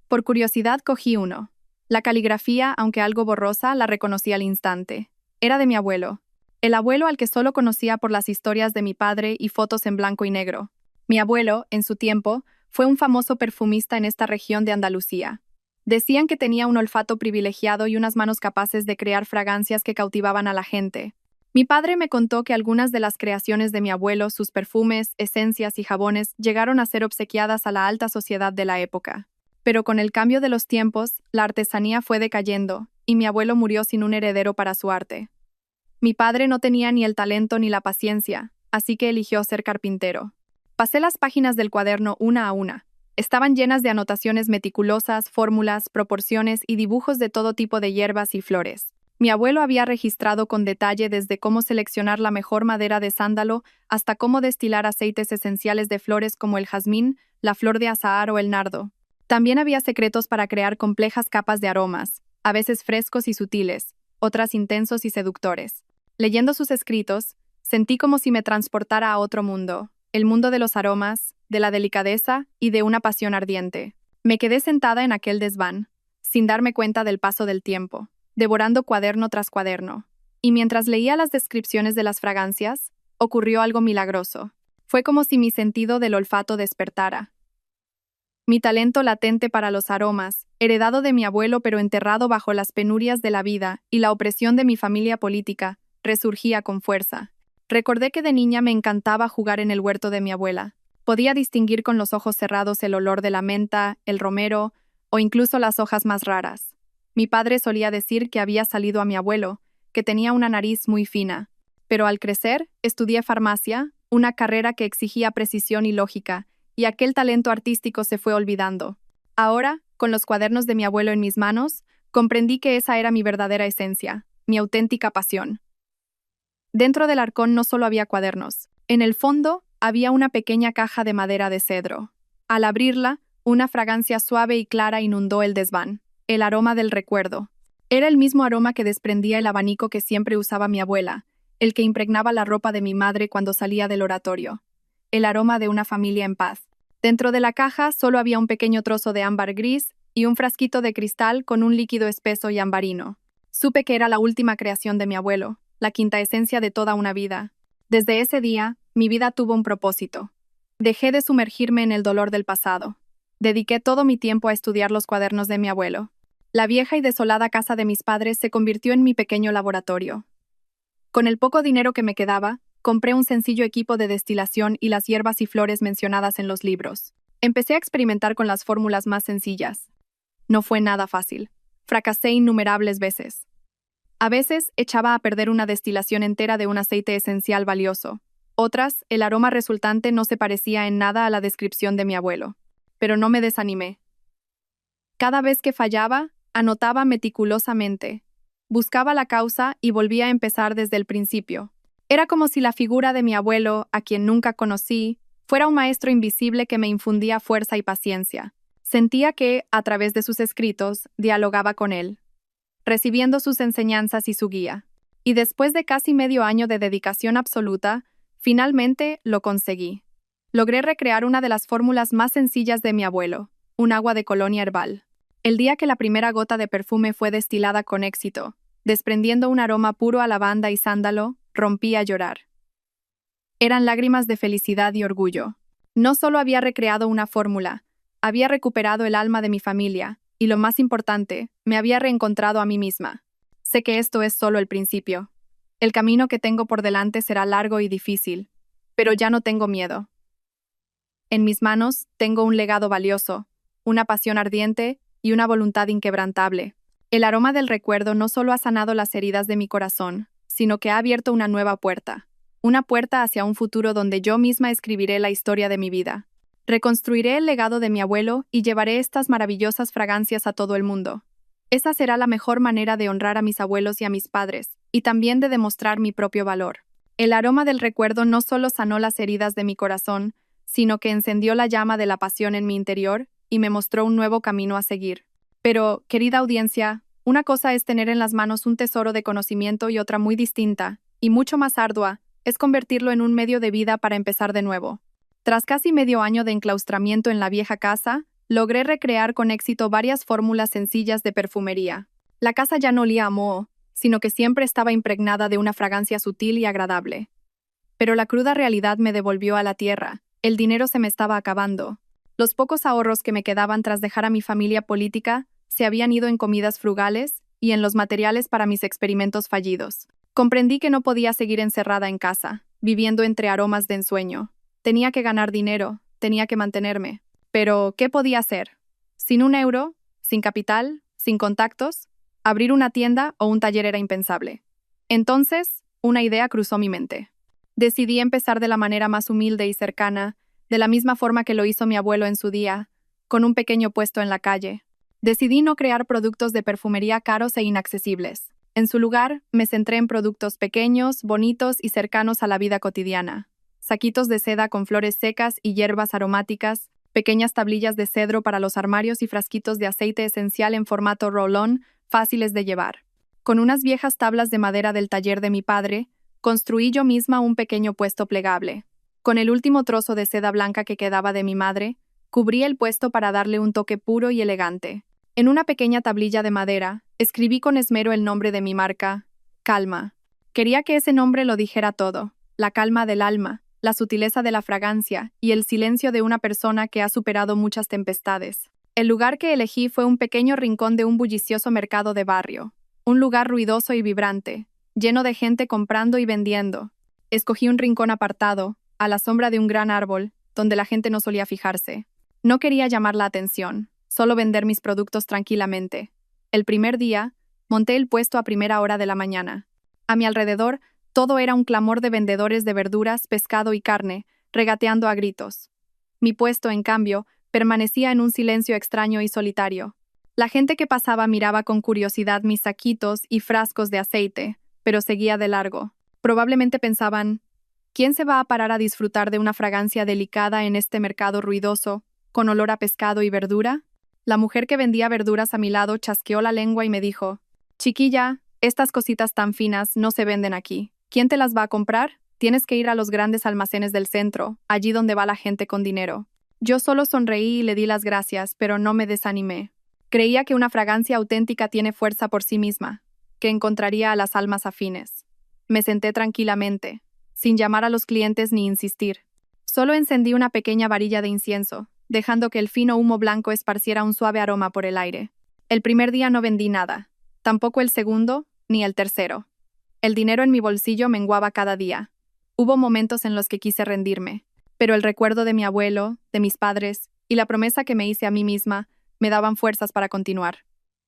Por curiosidad cogí uno. La caligrafía, aunque algo borrosa, la reconocí al instante. Era de mi abuelo. El abuelo al que solo conocía por las historias de mi padre y fotos en blanco y negro. Mi abuelo, en su tiempo, fue un famoso perfumista en esta región de Andalucía. Decían que tenía un olfato privilegiado y unas manos capaces de crear fragancias que cautivaban a la gente. Mi padre me contó que algunas de las creaciones de mi abuelo, sus perfumes, esencias y jabones, llegaron a ser obsequiadas a la alta sociedad de la época. Pero con el cambio de los tiempos, la artesanía fue decayendo, y mi abuelo murió sin un heredero para su arte. Mi padre no tenía ni el talento ni la paciencia, así que eligió ser carpintero. Pasé las páginas del cuaderno una a una. Estaban llenas de anotaciones meticulosas, fórmulas, proporciones y dibujos de todo tipo de hierbas y flores. Mi abuelo había registrado con detalle desde cómo seleccionar la mejor madera de sándalo hasta cómo destilar aceites esenciales de flores como el jazmín, la flor de azahar o el nardo. También había secretos para crear complejas capas de aromas, a veces frescos y sutiles, otras intensos y seductores. Leyendo sus escritos, sentí como si me transportara a otro mundo, el mundo de los aromas, de la delicadeza y de una pasión ardiente. Me quedé sentada en aquel desván, sin darme cuenta del paso del tiempo, devorando cuaderno tras cuaderno. Y mientras leía las descripciones de las fragancias, ocurrió algo milagroso. Fue como si mi sentido del olfato despertara. Mi talento latente para los aromas, heredado de mi abuelo pero enterrado bajo las penurias de la vida y la opresión de mi familia política, resurgía con fuerza. Recordé que de niña me encantaba jugar en el huerto de mi abuela. Podía distinguir con los ojos cerrados el olor de la menta, el romero o incluso las hojas más raras. Mi padre solía decir que había salido a mi abuelo, que tenía una nariz muy fina. Pero al crecer, estudié farmacia, una carrera que exigía precisión y lógica, y aquel talento artístico se fue olvidando. Ahora, con los cuadernos de mi abuelo en mis manos, comprendí que esa era mi verdadera esencia, mi auténtica pasión. Dentro del arcón no solo había cuadernos. En el fondo, había una pequeña caja de madera de cedro. Al abrirla, una fragancia suave y clara inundó el desván. El aroma del recuerdo. Era el mismo aroma que desprendía el abanico que siempre usaba mi abuela, el que impregnaba la ropa de mi madre cuando salía del oratorio. El aroma de una familia en paz. Dentro de la caja solo había un pequeño trozo de ámbar gris y un frasquito de cristal con un líquido espeso y ambarino. Supe que era la última creación de mi abuelo, la quinta esencia de toda una vida. Desde ese día, mi vida tuvo un propósito. Dejé de sumergirme en el dolor del pasado. Dediqué todo mi tiempo a estudiar los cuadernos de mi abuelo. La vieja y desolada casa de mis padres se convirtió en mi pequeño laboratorio. Con el poco dinero que me quedaba, compré un sencillo equipo de destilación y las hierbas y flores mencionadas en los libros. Empecé a experimentar con las fórmulas más sencillas. No fue nada fácil. Fracasé innumerables veces. A veces echaba a perder una destilación entera de un aceite esencial valioso. Otras, el aroma resultante no se parecía en nada a la descripción de mi abuelo. Pero no me desanimé. Cada vez que fallaba, anotaba meticulosamente. Buscaba la causa y volvía a empezar desde el principio. Era como si la figura de mi abuelo, a quien nunca conocí, fuera un maestro invisible que me infundía fuerza y paciencia. Sentía que, a través de sus escritos, dialogaba con él, recibiendo sus enseñanzas y su guía. Y después de casi medio año de dedicación absoluta, finalmente lo conseguí. Logré recrear una de las fórmulas más sencillas de mi abuelo, un agua de colonia herbal. El día que la primera gota de perfume fue destilada con éxito, desprendiendo un aroma puro a lavanda y sándalo, rompí a llorar. Eran lágrimas de felicidad y orgullo. No solo había recreado una fórmula, había recuperado el alma de mi familia, y lo más importante, me había reencontrado a mí misma. Sé que esto es solo el principio. El camino que tengo por delante será largo y difícil, pero ya no tengo miedo. En mis manos tengo un legado valioso, una pasión ardiente y una voluntad inquebrantable. El aroma del recuerdo no solo ha sanado las heridas de mi corazón, sino que ha abierto una nueva puerta. Una puerta hacia un futuro donde yo misma escribiré la historia de mi vida. Reconstruiré el legado de mi abuelo y llevaré estas maravillosas fragancias a todo el mundo. Esa será la mejor manera de honrar a mis abuelos y a mis padres, y también de demostrar mi propio valor. El aroma del recuerdo no solo sanó las heridas de mi corazón, sino que encendió la llama de la pasión en mi interior y me mostró un nuevo camino a seguir. Pero, querida audiencia, una cosa es tener en las manos un tesoro de conocimiento y otra muy distinta, y mucho más ardua, es convertirlo en un medio de vida para empezar de nuevo. Tras casi medio año de enclaustramiento en la vieja casa, logré recrear con éxito varias fórmulas sencillas de perfumería. La casa ya no olía a moho, sino que siempre estaba impregnada de una fragancia sutil y agradable. Pero la cruda realidad me devolvió a la tierra. El dinero se me estaba acabando. Los pocos ahorros que me quedaban tras dejar a mi familia política se habían ido en comidas frugales y en los materiales para mis experimentos fallidos. Comprendí que no podía seguir encerrada en casa, viviendo entre aromas de ensueño. Tenía que ganar dinero, tenía que mantenerme. Pero, ¿qué podía hacer? Sin un euro, sin capital, sin contactos, abrir una tienda o un taller era impensable. Entonces, una idea cruzó mi mente. Decidí empezar de la manera más humilde y cercana, de la misma forma que lo hizo mi abuelo en su día, con un pequeño puesto en la calle. Decidí no crear productos de perfumería caros e inaccesibles. En su lugar, me centré en productos pequeños, bonitos y cercanos a la vida cotidiana. Saquitos de seda con flores secas y hierbas aromáticas, pequeñas tablillas de cedro para los armarios y frasquitos de aceite esencial en formato roll-on, fáciles de llevar. Con unas viejas tablas de madera del taller de mi padre, construí yo misma un pequeño puesto plegable. Con el último trozo de seda blanca que quedaba de mi madre, cubrí el puesto para darle un toque puro y elegante. En una pequeña tablilla de madera, escribí con esmero el nombre de mi marca, Calma. Quería que ese nombre lo dijera todo: la calma del alma, la sutileza de la fragancia y el silencio de una persona que ha superado muchas tempestades. El lugar que elegí fue un pequeño rincón de un bullicioso mercado de barrio, un lugar ruidoso y vibrante, lleno de gente comprando y vendiendo. Escogí un rincón apartado, a la sombra de un gran árbol, donde la gente no solía fijarse. No quería llamar la atención, solo vender mis productos tranquilamente. El primer día, monté el puesto a primera hora de la mañana. A mi alrededor, todo era un clamor de vendedores de verduras, pescado y carne, regateando a gritos. Mi puesto, en cambio, permanecía en un silencio extraño y solitario. La gente que pasaba miraba con curiosidad mis saquitos y frascos de aceite, pero seguía de largo. Probablemente pensaban: ¿quién se va a parar a disfrutar de una fragancia delicada en este mercado ruidoso, con olor a pescado y verdura? La mujer que vendía verduras a mi lado chasqueó la lengua y me dijo: «Chiquilla, estas cositas tan finas no se venden aquí. ¿Quién te las va a comprar? Tienes que ir a los grandes almacenes del centro, allí donde va la gente con dinero». Yo solo sonreí y le di las gracias, pero no me desanimé. Creía que una fragancia auténtica tiene fuerza por sí misma, que encontraría a las almas afines. Me senté tranquilamente, sin llamar a los clientes ni insistir. Solo encendí una pequeña varilla de incienso, dejando que el fino humo blanco esparciera un suave aroma por el aire. El primer día no vendí nada, tampoco el segundo, ni el tercero. El dinero en mi bolsillo menguaba cada día. Hubo momentos en los que quise rendirme, pero el recuerdo de mi abuelo, de mis padres, y la promesa que me hice a mí misma, me daban fuerzas para continuar.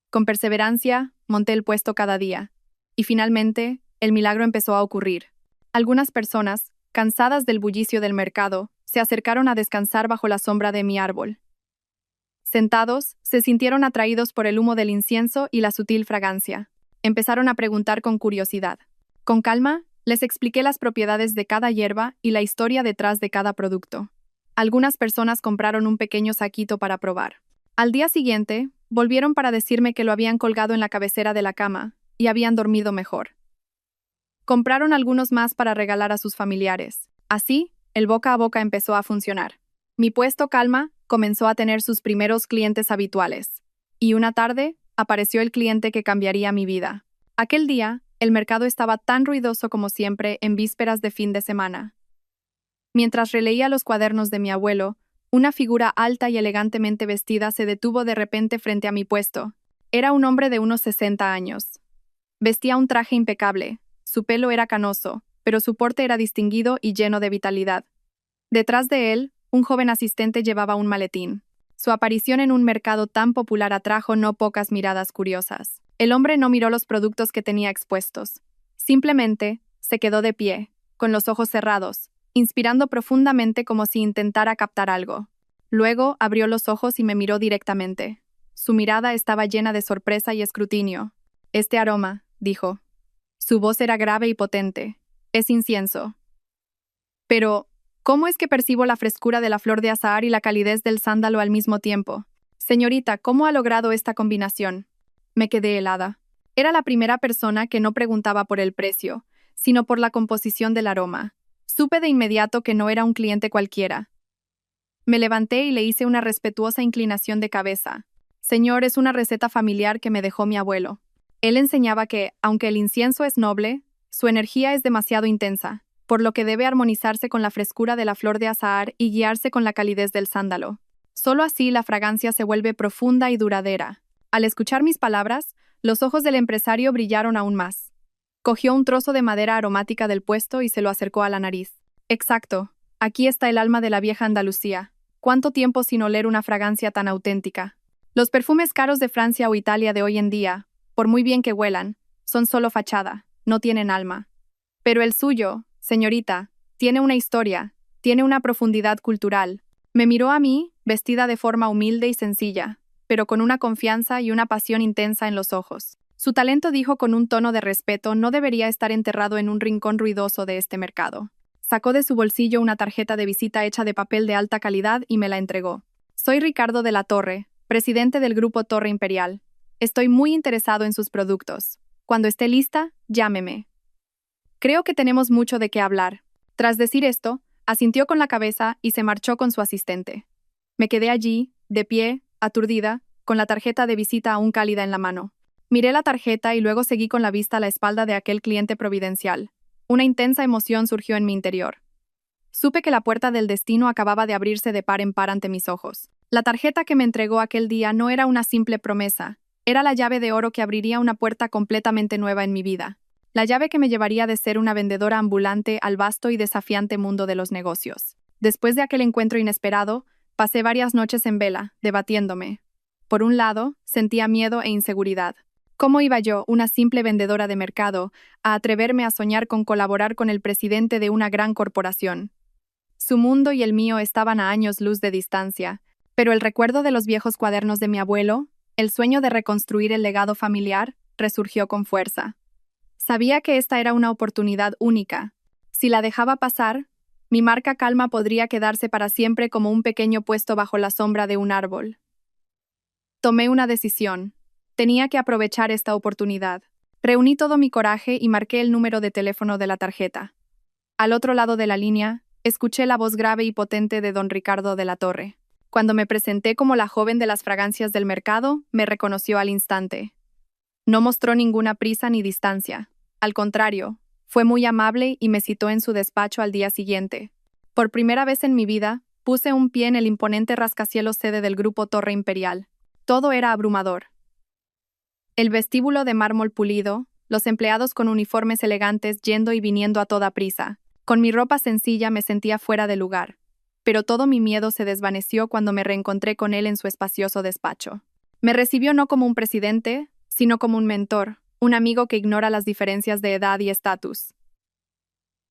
Con perseverancia, monté el puesto cada día. Y finalmente, el milagro empezó a ocurrir. Algunas personas, cansadas del bullicio del mercado, se acercaron a descansar bajo la sombra de mi árbol. Sentados, se sintieron atraídos por el humo del incienso y la sutil fragancia. Empezaron a preguntar con curiosidad. Con calma, les expliqué las propiedades de cada hierba y la historia detrás de cada producto. Algunas personas compraron un pequeño saquito para probar. Al día siguiente, volvieron para decirme que lo habían colgado en la cabecera de la cama y habían dormido mejor. Compraron algunos más para regalar a sus familiares. Así, el boca a boca empezó a funcionar. Mi puesto Calma comenzó a tener sus primeros clientes habituales. Y una tarde, apareció el cliente que cambiaría mi vida. Aquel día, el mercado estaba tan ruidoso como siempre en vísperas de fin de semana. Mientras releía los cuadernos de mi abuelo, una figura alta y elegantemente vestida se detuvo de repente frente a mi puesto. Era un hombre de unos 60 años. Vestía un traje impecable, su pelo era canoso, pero su porte era distinguido y lleno de vitalidad. Detrás de él, un joven asistente llevaba un maletín. Su aparición en un mercado tan popular atrajo no pocas miradas curiosas. El hombre no miró los productos que tenía expuestos. Simplemente, se quedó de pie, con los ojos cerrados, inspirando profundamente como si intentara captar algo. Luego abrió los ojos y me miró directamente. Su mirada estaba llena de sorpresa y escrutinio. «Este aroma», dijo. Su voz era grave y potente. «Es incienso». «Pero, ¿cómo es que percibo la frescura de la flor de azahar y la calidez del sándalo al mismo tiempo? Señorita, ¿cómo ha logrado esta combinación?». Me quedé helada. Era la primera persona que no preguntaba por el precio, sino por la composición del aroma. Supe de inmediato que no era un cliente cualquiera. Me levanté y le hice una respetuosa inclinación de cabeza. «Señor, es una receta familiar que me dejó mi abuelo». Él enseñaba que, aunque el incienso es noble, su energía es demasiado intensa, por lo que debe armonizarse con la frescura de la flor de azahar y guiarse con la calidez del sándalo. Solo así la fragancia se vuelve profunda y duradera. Al escuchar mis palabras, los ojos del empresario brillaron aún más. Cogió un trozo de madera aromática del puesto y se lo acercó a la nariz. «Exacto. Aquí está el alma de la vieja Andalucía. ¿Cuánto tiempo sin oler una fragancia tan auténtica?». Los perfumes caros de Francia o Italia de hoy en día, por muy bien que huelan, son solo fachada, no tienen alma. Pero el suyo, señorita, tiene una historia, tiene una profundidad cultural. Me miró a mí, vestida de forma humilde y sencilla, pero con una confianza y una pasión intensa en los ojos. Su talento, dijo con un tono de respeto, no debería estar enterrado en un rincón ruidoso de este mercado. Sacó de su bolsillo una tarjeta de visita hecha de papel de alta calidad y me la entregó. Soy Ricardo de la Torre, presidente del Grupo Torre Imperial. Estoy muy interesado en sus productos. Cuando esté lista, llámeme. Creo que tenemos mucho de qué hablar. Tras decir esto, asintió con la cabeza y se marchó con su asistente. Me quedé allí, de pie, aturdida, con la tarjeta de visita aún cálida en la mano. Miré la tarjeta y luego seguí con la vista a la espalda de aquel cliente providencial. Una intensa emoción surgió en mi interior. Supe que la puerta del destino acababa de abrirse de par en par ante mis ojos. La tarjeta que me entregó aquel día no era una simple promesa, era la llave de oro que abriría una puerta completamente nueva en mi vida. La llave que me llevaría de ser una vendedora ambulante al vasto y desafiante mundo de los negocios. Después de aquel encuentro inesperado, pasé varias noches en vela, debatiéndome. Por un lado, sentía miedo e inseguridad. ¿Cómo iba yo, una simple vendedora de mercado, a atreverme a soñar con colaborar con el presidente de una gran corporación? Su mundo y el mío estaban a años luz de distancia, pero el recuerdo de los viejos cuadernos de mi abuelo, el sueño de reconstruir el legado familiar, resurgió con fuerza. Sabía que esta era una oportunidad única. Si la dejaba pasar, mi marca Calma podría quedarse para siempre como un pequeño puesto bajo la sombra de un árbol. Tomé una decisión. Tenía que aprovechar esta oportunidad. Reuní todo mi coraje y marqué el número de teléfono de la tarjeta. Al otro lado de la línea, escuché la voz grave y potente de don Ricardo de la Torre. Cuando me presenté como la joven de las fragancias del mercado, me reconoció al instante. No mostró ninguna prisa ni distancia. Al contrario, fue muy amable y me citó en su despacho al día siguiente. Por primera vez en mi vida, puse un pie en el imponente rascacielos sede del Grupo Torre Imperial. Todo era abrumador. El vestíbulo de mármol pulido, los empleados con uniformes elegantes yendo y viniendo a toda prisa. Con mi ropa sencilla me sentía fuera de lugar, pero todo mi miedo se desvaneció cuando me reencontré con él en su espacioso despacho. Me recibió no como un presidente, sino como un mentor, un amigo que ignora las diferencias de edad y estatus.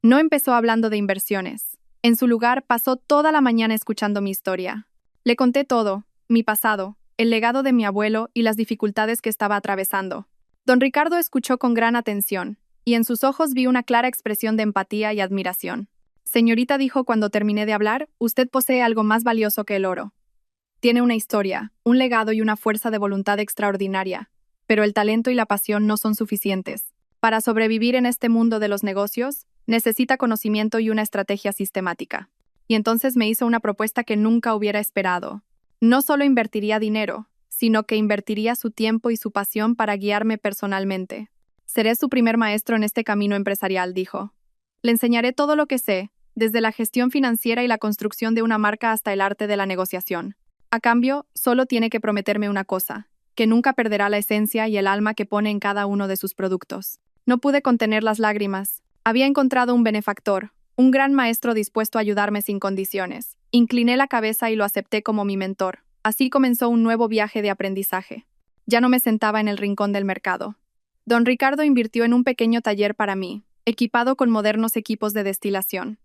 No empezó hablando de inversiones. En su lugar, pasó toda la mañana escuchando mi historia. Le conté todo, mi pasado, el legado de mi abuelo y las dificultades que estaba atravesando. Don Ricardo escuchó con gran atención, y en sus ojos vi una clara expresión de empatía y admiración. Señorita, dijo cuando terminé de hablar, usted posee algo más valioso que el oro. Tiene una historia, un legado y una fuerza de voluntad extraordinaria, pero el talento y la pasión no son suficientes. Para sobrevivir en este mundo de los negocios, necesita conocimiento y una estrategia sistemática. Y entonces me hizo una propuesta que nunca hubiera esperado. No solo invertiría dinero, sino que invertiría su tiempo y su pasión para guiarme personalmente. Seré su primer maestro en este camino empresarial, dijo. Le enseñaré todo lo que sé, desde la gestión financiera y la construcción de una marca hasta el arte de la negociación. A cambio, solo tiene que prometerme una cosa, que nunca perderá la esencia y el alma que pone en cada uno de sus productos. No pude contener las lágrimas. Había encontrado un benefactor, un gran maestro dispuesto a ayudarme sin condiciones. Incliné la cabeza y lo acepté como mi mentor. Así comenzó un nuevo viaje de aprendizaje. Ya no me sentaba en el rincón del mercado. Don Ricardo invirtió en un pequeño taller para mí, equipado con modernos equipos de destilación.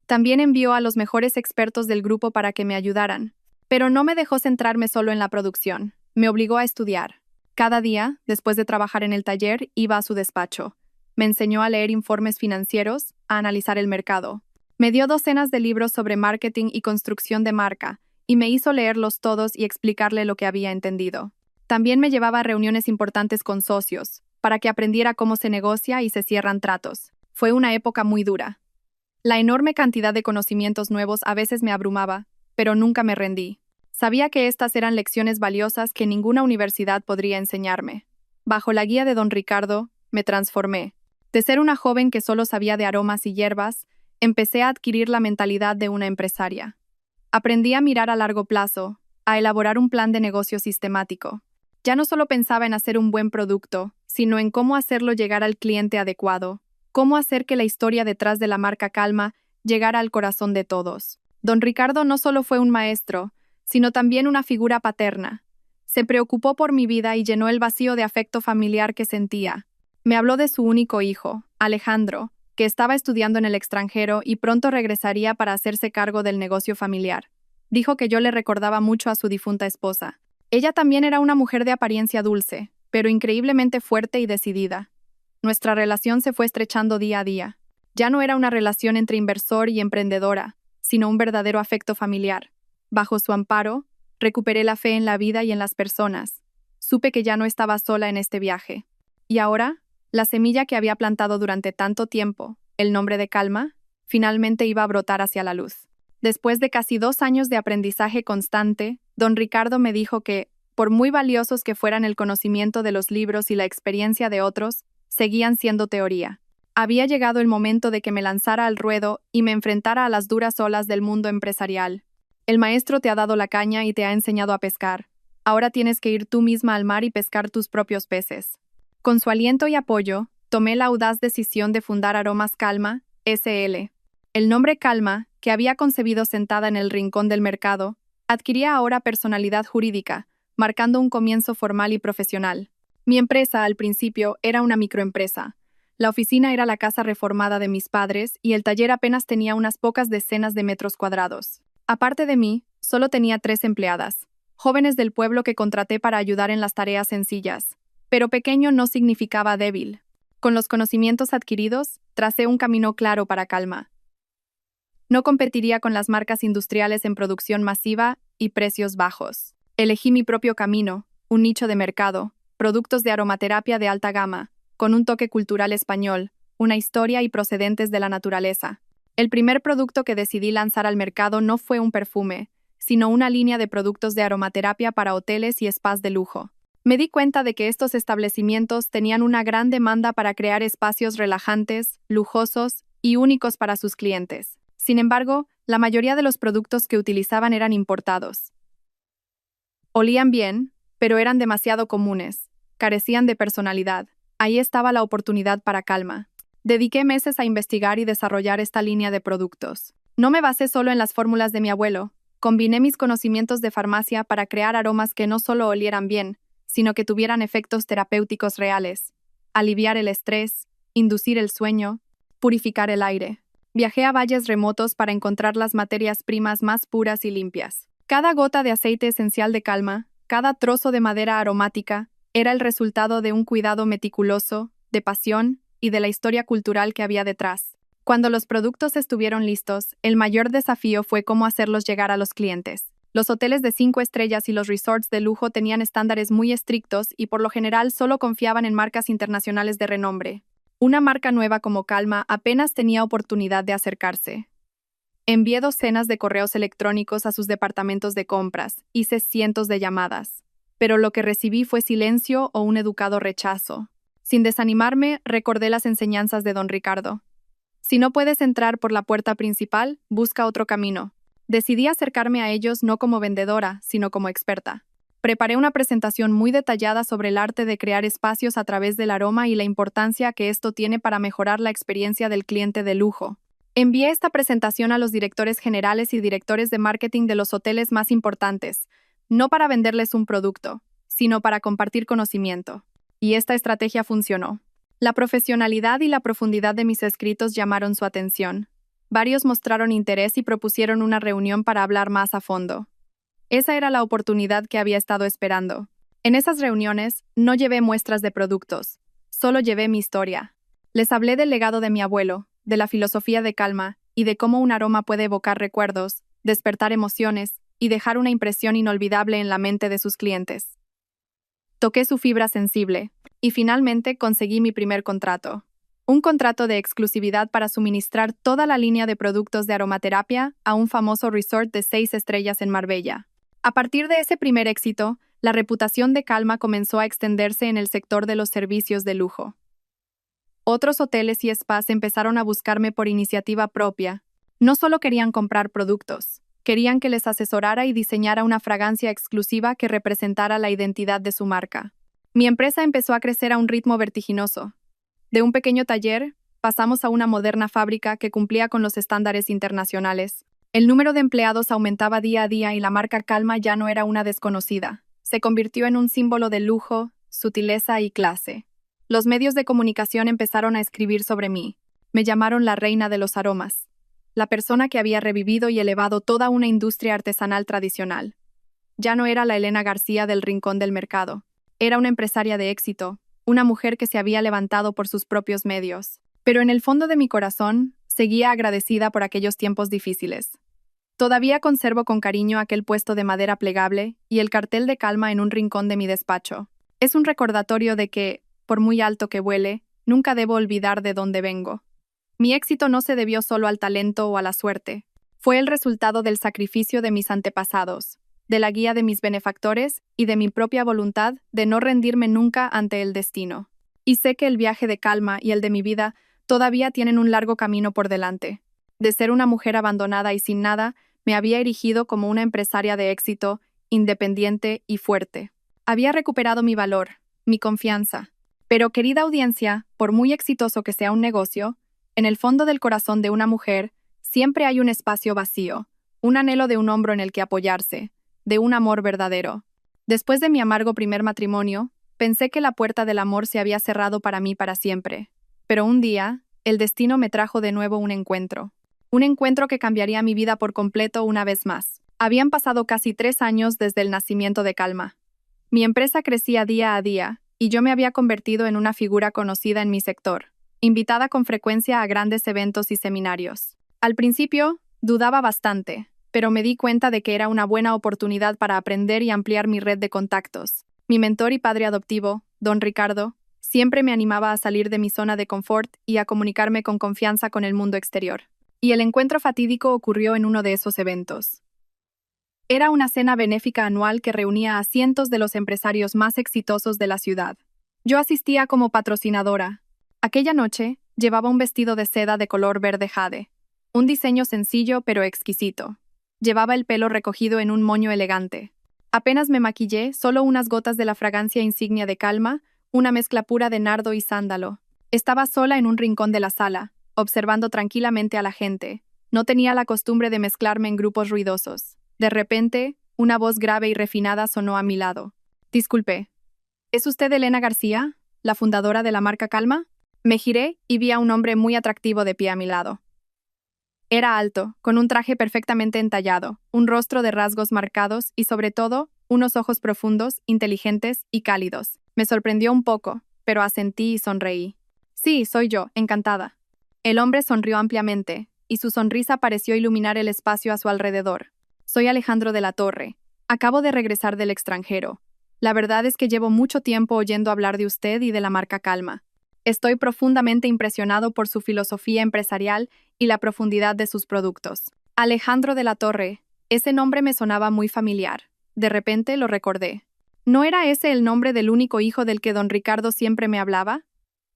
También envió a los mejores expertos del grupo para que me ayudaran. Pero no me dejó centrarme solo en la producción. Me obligó a estudiar. Cada día, después de trabajar en el taller, iba a su despacho. Me enseñó a leer informes financieros, a analizar el mercado. Me dio docenas de libros sobre marketing y construcción de marca, y me hizo leerlos todos y explicarle lo que había entendido. También me llevaba a reuniones importantes con socios, para que aprendiera cómo se negocia y se cierran tratos. Fue una época muy dura. La enorme cantidad de conocimientos nuevos a veces me abrumaba, pero nunca me rendí. Sabía que estas eran lecciones valiosas que ninguna universidad podría enseñarme. Bajo la guía de don Ricardo, me transformé. De ser una joven que solo sabía de aromas y hierbas, empecé a adquirir la mentalidad de una empresaria. Aprendí a mirar a largo plazo, a elaborar un plan de negocio sistemático. Ya no solo pensaba en hacer un buen producto, sino en cómo hacerlo llegar al cliente adecuado, cómo hacer que la historia detrás de la marca Calma llegara al corazón de todos. Don Ricardo no solo fue un maestro, sino también una figura paterna. Se preocupó por mi vida y llenó el vacío de afecto familiar que sentía. Me habló de su único hijo, Alejandro, que estaba estudiando en el extranjero y pronto regresaría para hacerse cargo del negocio familiar. Dijo que yo le recordaba mucho a su difunta esposa. Ella también era una mujer de apariencia dulce, pero increíblemente fuerte y decidida. Nuestra relación se fue estrechando día a día. Ya no era una relación entre inversor y emprendedora, sino un verdadero afecto familiar. Bajo su amparo, recuperé la fe en la vida y en las personas. Supe que ya no estaba sola en este viaje. Y ahora, la semilla que había plantado durante tanto tiempo, el nombre de Calma, finalmente iba a brotar hacia la luz. Después de casi 2 años de aprendizaje constante, don Ricardo me dijo que, por muy valiosos que fueran el conocimiento de los libros y la experiencia de otros, seguían siendo teoría. Había llegado el momento de que me lanzara al ruedo y me enfrentara a las duras olas del mundo empresarial. El maestro te ha dado la caña y te ha enseñado a pescar. Ahora tienes que ir tú misma al mar y pescar tus propios peces. Con su aliento y apoyo, tomé la audaz decisión de fundar Aromas Calma, S.L. El nombre Calma, que había concebido sentada en el rincón del mercado, adquiría ahora personalidad jurídica, marcando un comienzo formal y profesional. Mi empresa, al principio, era una microempresa. La oficina era la casa reformada de mis padres y el taller apenas tenía unas pocas decenas de metros cuadrados. Aparte de mí, solo tenía 3 empleadas, jóvenes del pueblo que contraté para ayudar en las tareas sencillas. Pero pequeño no significaba débil. Con los conocimientos adquiridos, tracé un camino claro para Calma. No competiría con las marcas industriales en producción masiva y precios bajos. Elegí mi propio camino, un nicho de mercado, productos de aromaterapia de alta gama, con un toque cultural español, una historia y procedentes de la naturaleza. El primer producto que decidí lanzar al mercado no fue un perfume, sino una línea de productos de aromaterapia para hoteles y spas de lujo. Me di cuenta de que estos establecimientos tenían una gran demanda para crear espacios relajantes, lujosos y únicos para sus clientes. Sin embargo, la mayoría de los productos que utilizaban eran importados. Olían bien, pero eran demasiado comunes, carecían de personalidad. Ahí estaba la oportunidad para Calma. Dediqué meses a investigar y desarrollar esta línea de productos. No me basé solo en las fórmulas de mi abuelo, combiné mis conocimientos de farmacia para crear aromas que no solo olieran bien, sino que tuvieran efectos terapéuticos reales, aliviar el estrés, inducir el sueño, purificar el aire. Viajé a valles remotos para encontrar las materias primas más puras y limpias. Cada gota de aceite esencial de Calma, cada trozo de madera aromática, era el resultado de un cuidado meticuloso, de pasión y de la historia cultural que había detrás. Cuando los productos estuvieron listos, el mayor desafío fue cómo hacerlos llegar a los clientes. Los hoteles de 5 estrellas y los resorts de lujo tenían estándares muy estrictos y por lo general solo confiaban en marcas internacionales de renombre. Una marca nueva como Calma apenas tenía oportunidad de acercarse. Envié docenas de correos electrónicos a sus departamentos de compras, hice cientos de llamadas, pero lo que recibí fue silencio o un educado rechazo. Sin desanimarme, recordé las enseñanzas de don Ricardo. Si no puedes entrar por la puerta principal, busca otro camino. Decidí acercarme a ellos no como vendedora, sino como experta. Preparé una presentación muy detallada sobre el arte de crear espacios a través del aroma y la importancia que esto tiene para mejorar la experiencia del cliente de lujo. Envié esta presentación a los directores generales y directores de marketing de los hoteles más importantes, no para venderles un producto, sino para compartir conocimiento. Y esta estrategia funcionó. La profesionalidad y la profundidad de mis escritos llamaron su atención. Varios mostraron interés y propusieron una reunión para hablar más a fondo. Esa era la oportunidad que había estado esperando. En esas reuniones, no llevé muestras de productos, solo llevé mi historia. Les hablé del legado de mi abuelo, de la filosofía de Calma y de cómo un aroma puede evocar recuerdos, despertar emociones y dejar una impresión inolvidable en la mente de sus clientes. Toqué su fibra sensible y finalmente conseguí mi primer contrato. Un contrato de exclusividad para suministrar toda la línea de productos de aromaterapia a un famoso resort de 6 estrellas en Marbella. A partir de ese primer éxito, la reputación de Calma comenzó a extenderse en el sector de los servicios de lujo. Otros hoteles y spas empezaron a buscarme por iniciativa propia. No solo querían comprar productos, querían que les asesorara y diseñara una fragancia exclusiva que representara la identidad de su marca. Mi empresa empezó a crecer a un ritmo vertiginoso. De un pequeño taller, pasamos a una moderna fábrica que cumplía con los estándares internacionales. El número de empleados aumentaba día a día y la marca Calma ya no era una desconocida. Se convirtió en un símbolo de lujo, sutileza y clase. Los medios de comunicación empezaron a escribir sobre mí. Me llamaron la reina de los aromas, la persona que había revivido y elevado toda una industria artesanal tradicional. Ya no era la Elena García del rincón del mercado. Era una empresaria de éxito, una mujer que se había levantado por sus propios medios. Pero en el fondo de mi corazón, seguía agradecida por aquellos tiempos difíciles. Todavía conservo con cariño aquel puesto de madera plegable y el cartel de calma en un rincón de mi despacho. Es un recordatorio de que, por muy alto que vuele, nunca debo olvidar de dónde vengo. Mi éxito no se debió solo al talento o a la suerte. Fue el resultado del sacrificio de mis antepasados, de la guía de mis benefactores y de mi propia voluntad de no rendirme nunca ante el destino. Y sé que el viaje de calma y el de mi vida todavía tienen un largo camino por delante. De ser una mujer abandonada y sin nada, me había erigido como una empresaria de éxito, independiente y fuerte. Había recuperado mi valor, mi confianza. Pero, querida audiencia, por muy exitoso que sea un negocio, en el fondo del corazón de una mujer siempre hay un espacio vacío, un anhelo de un hombro en el que apoyarse, de un amor verdadero. Después de mi amargo primer matrimonio, pensé que la puerta del amor se había cerrado para mí para siempre. Pero un día, el destino me trajo de nuevo un encuentro que cambiaría mi vida por completo una vez más. Habían pasado casi 3 años desde el nacimiento de Calma. Mi empresa crecía día a día, y yo me había convertido en una figura conocida en mi sector, invitada con frecuencia a grandes eventos y seminarios. Al principio, dudaba bastante, pero me di cuenta de que era una buena oportunidad para aprender y ampliar mi red de contactos. Mi mentor y padre adoptivo, don Ricardo, siempre me animaba a salir de mi zona de confort y a comunicarme con confianza con el mundo exterior. Y el encuentro fatídico ocurrió en uno de esos eventos. Era una cena benéfica anual que reunía a cientos de los empresarios más exitosos de la ciudad. Yo asistía como patrocinadora. Aquella noche, llevaba un vestido de seda de color verde jade, un diseño sencillo pero exquisito. Llevaba el pelo recogido en un moño elegante. Apenas me maquillé, solo unas gotas de la fragancia insignia de Calma, una mezcla pura de nardo y sándalo. Estaba sola en un rincón de la sala, observando tranquilamente a la gente. No tenía la costumbre de mezclarme en grupos ruidosos. De repente, una voz grave y refinada sonó a mi lado. Disculpe, ¿es usted Elena García, la fundadora de la marca Calma? Me giré y vi a un hombre muy atractivo de pie a mi lado. Era alto, con un traje perfectamente entallado, un rostro de rasgos marcados y, sobre todo, unos ojos profundos, inteligentes y cálidos. Me sorprendió un poco, pero asentí y sonreí. Sí, soy yo, encantada. El hombre sonrió ampliamente, y su sonrisa pareció iluminar el espacio a su alrededor. Soy Alejandro de la Torre. Acabo de regresar del extranjero. La verdad es que llevo mucho tiempo oyendo hablar de usted y de la marca Calma. Estoy profundamente impresionado por su filosofía empresarial y la profundidad de sus productos. Alejandro de la Torre, ese nombre me sonaba muy familiar. De repente lo recordé. ¿No era ese el nombre del único hijo del que don Ricardo siempre me hablaba?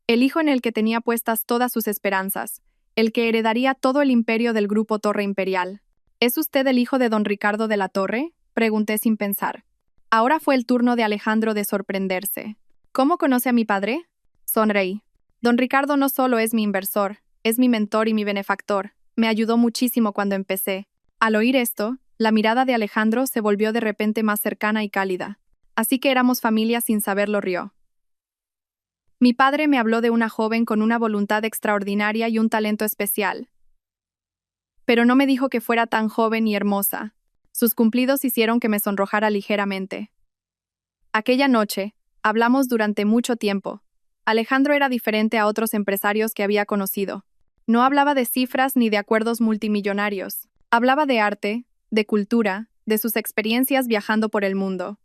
El hijo en el que tenía puestas todas sus esperanzas, el que heredaría todo el imperio del grupo Torre Imperial. ¿Es usted el hijo de don Ricardo de la Torre?, pregunté sin pensar. Ahora fue el turno de Alejandro de sorprenderse. ¿Cómo conoce a mi padre? Sonreí. Don Ricardo no solo es mi inversor, es mi mentor y mi benefactor. Me ayudó muchísimo cuando empecé. Al oír esto, la mirada de Alejandro se volvió de repente más cercana y cálida. Así que éramos familia sin saberlo, rió. Mi padre me habló de una joven con una voluntad extraordinaria y un talento especial. Pero no me dijo que fuera tan joven y hermosa. Sus cumplidos hicieron que me sonrojara ligeramente. Aquella noche, hablamos durante mucho tiempo. Alejandro era diferente a otros empresarios que había conocido. No hablaba de cifras ni de acuerdos multimillonarios. Hablaba de arte, de cultura, de sus experiencias viajando por el mundo.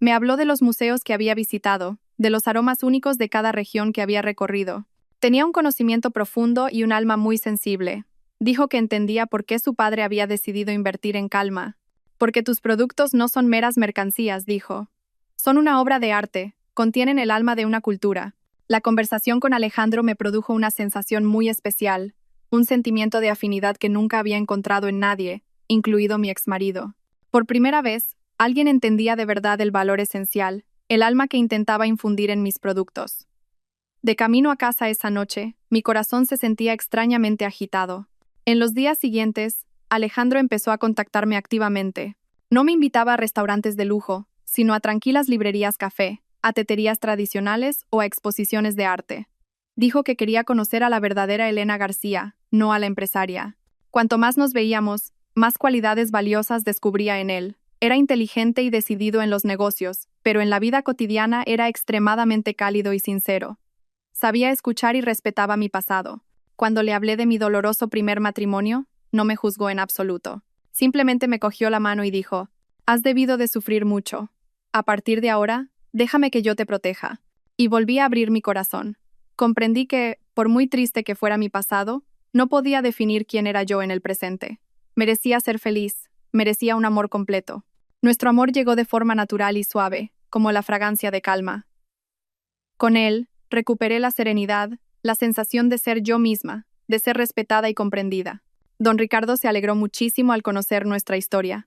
Me habló de los museos que había visitado, de los aromas únicos de cada región que había recorrido. Tenía un conocimiento profundo y un alma muy sensible. Dijo que entendía por qué su padre había decidido invertir en Calma. Porque tus productos no son meras mercancías, dijo. Son una obra de arte, contienen el alma de una cultura. La conversación con Alejandro me produjo una sensación muy especial, un sentimiento de afinidad que nunca había encontrado en nadie, incluido mi exmarido. Por primera vez, alguien entendía de verdad el valor esencial, el alma que intentaba infundir en mis productos. De camino a casa esa noche, mi corazón se sentía extrañamente agitado. En los días siguientes, Alejandro empezó a contactarme activamente. No me invitaba a restaurantes de lujo, sino a tranquilas librerías café, a teterías tradicionales o a exposiciones de arte. Dijo que quería conocer a la verdadera Elena García, no a la empresaria. Cuanto más nos veíamos, más cualidades valiosas descubría en él. Era inteligente y decidido en los negocios, pero en la vida cotidiana era extremadamente cálido y sincero. Sabía escuchar y respetaba mi pasado. Cuando le hablé de mi doloroso primer matrimonio, no me juzgó en absoluto. Simplemente me cogió la mano y dijo: «Has debido de sufrir mucho. A partir de ahora, déjame que yo te proteja». Y volví a abrir mi corazón. Comprendí que, por muy triste que fuera mi pasado, no podía definir quién era yo en el presente. Merecía ser feliz, merecía un amor completo. Nuestro amor llegó de forma natural y suave, como la fragancia de calma. Con él, recuperé la serenidad, la sensación de ser yo misma, de ser respetada y comprendida. Don Ricardo se alegró muchísimo al conocer nuestra historia.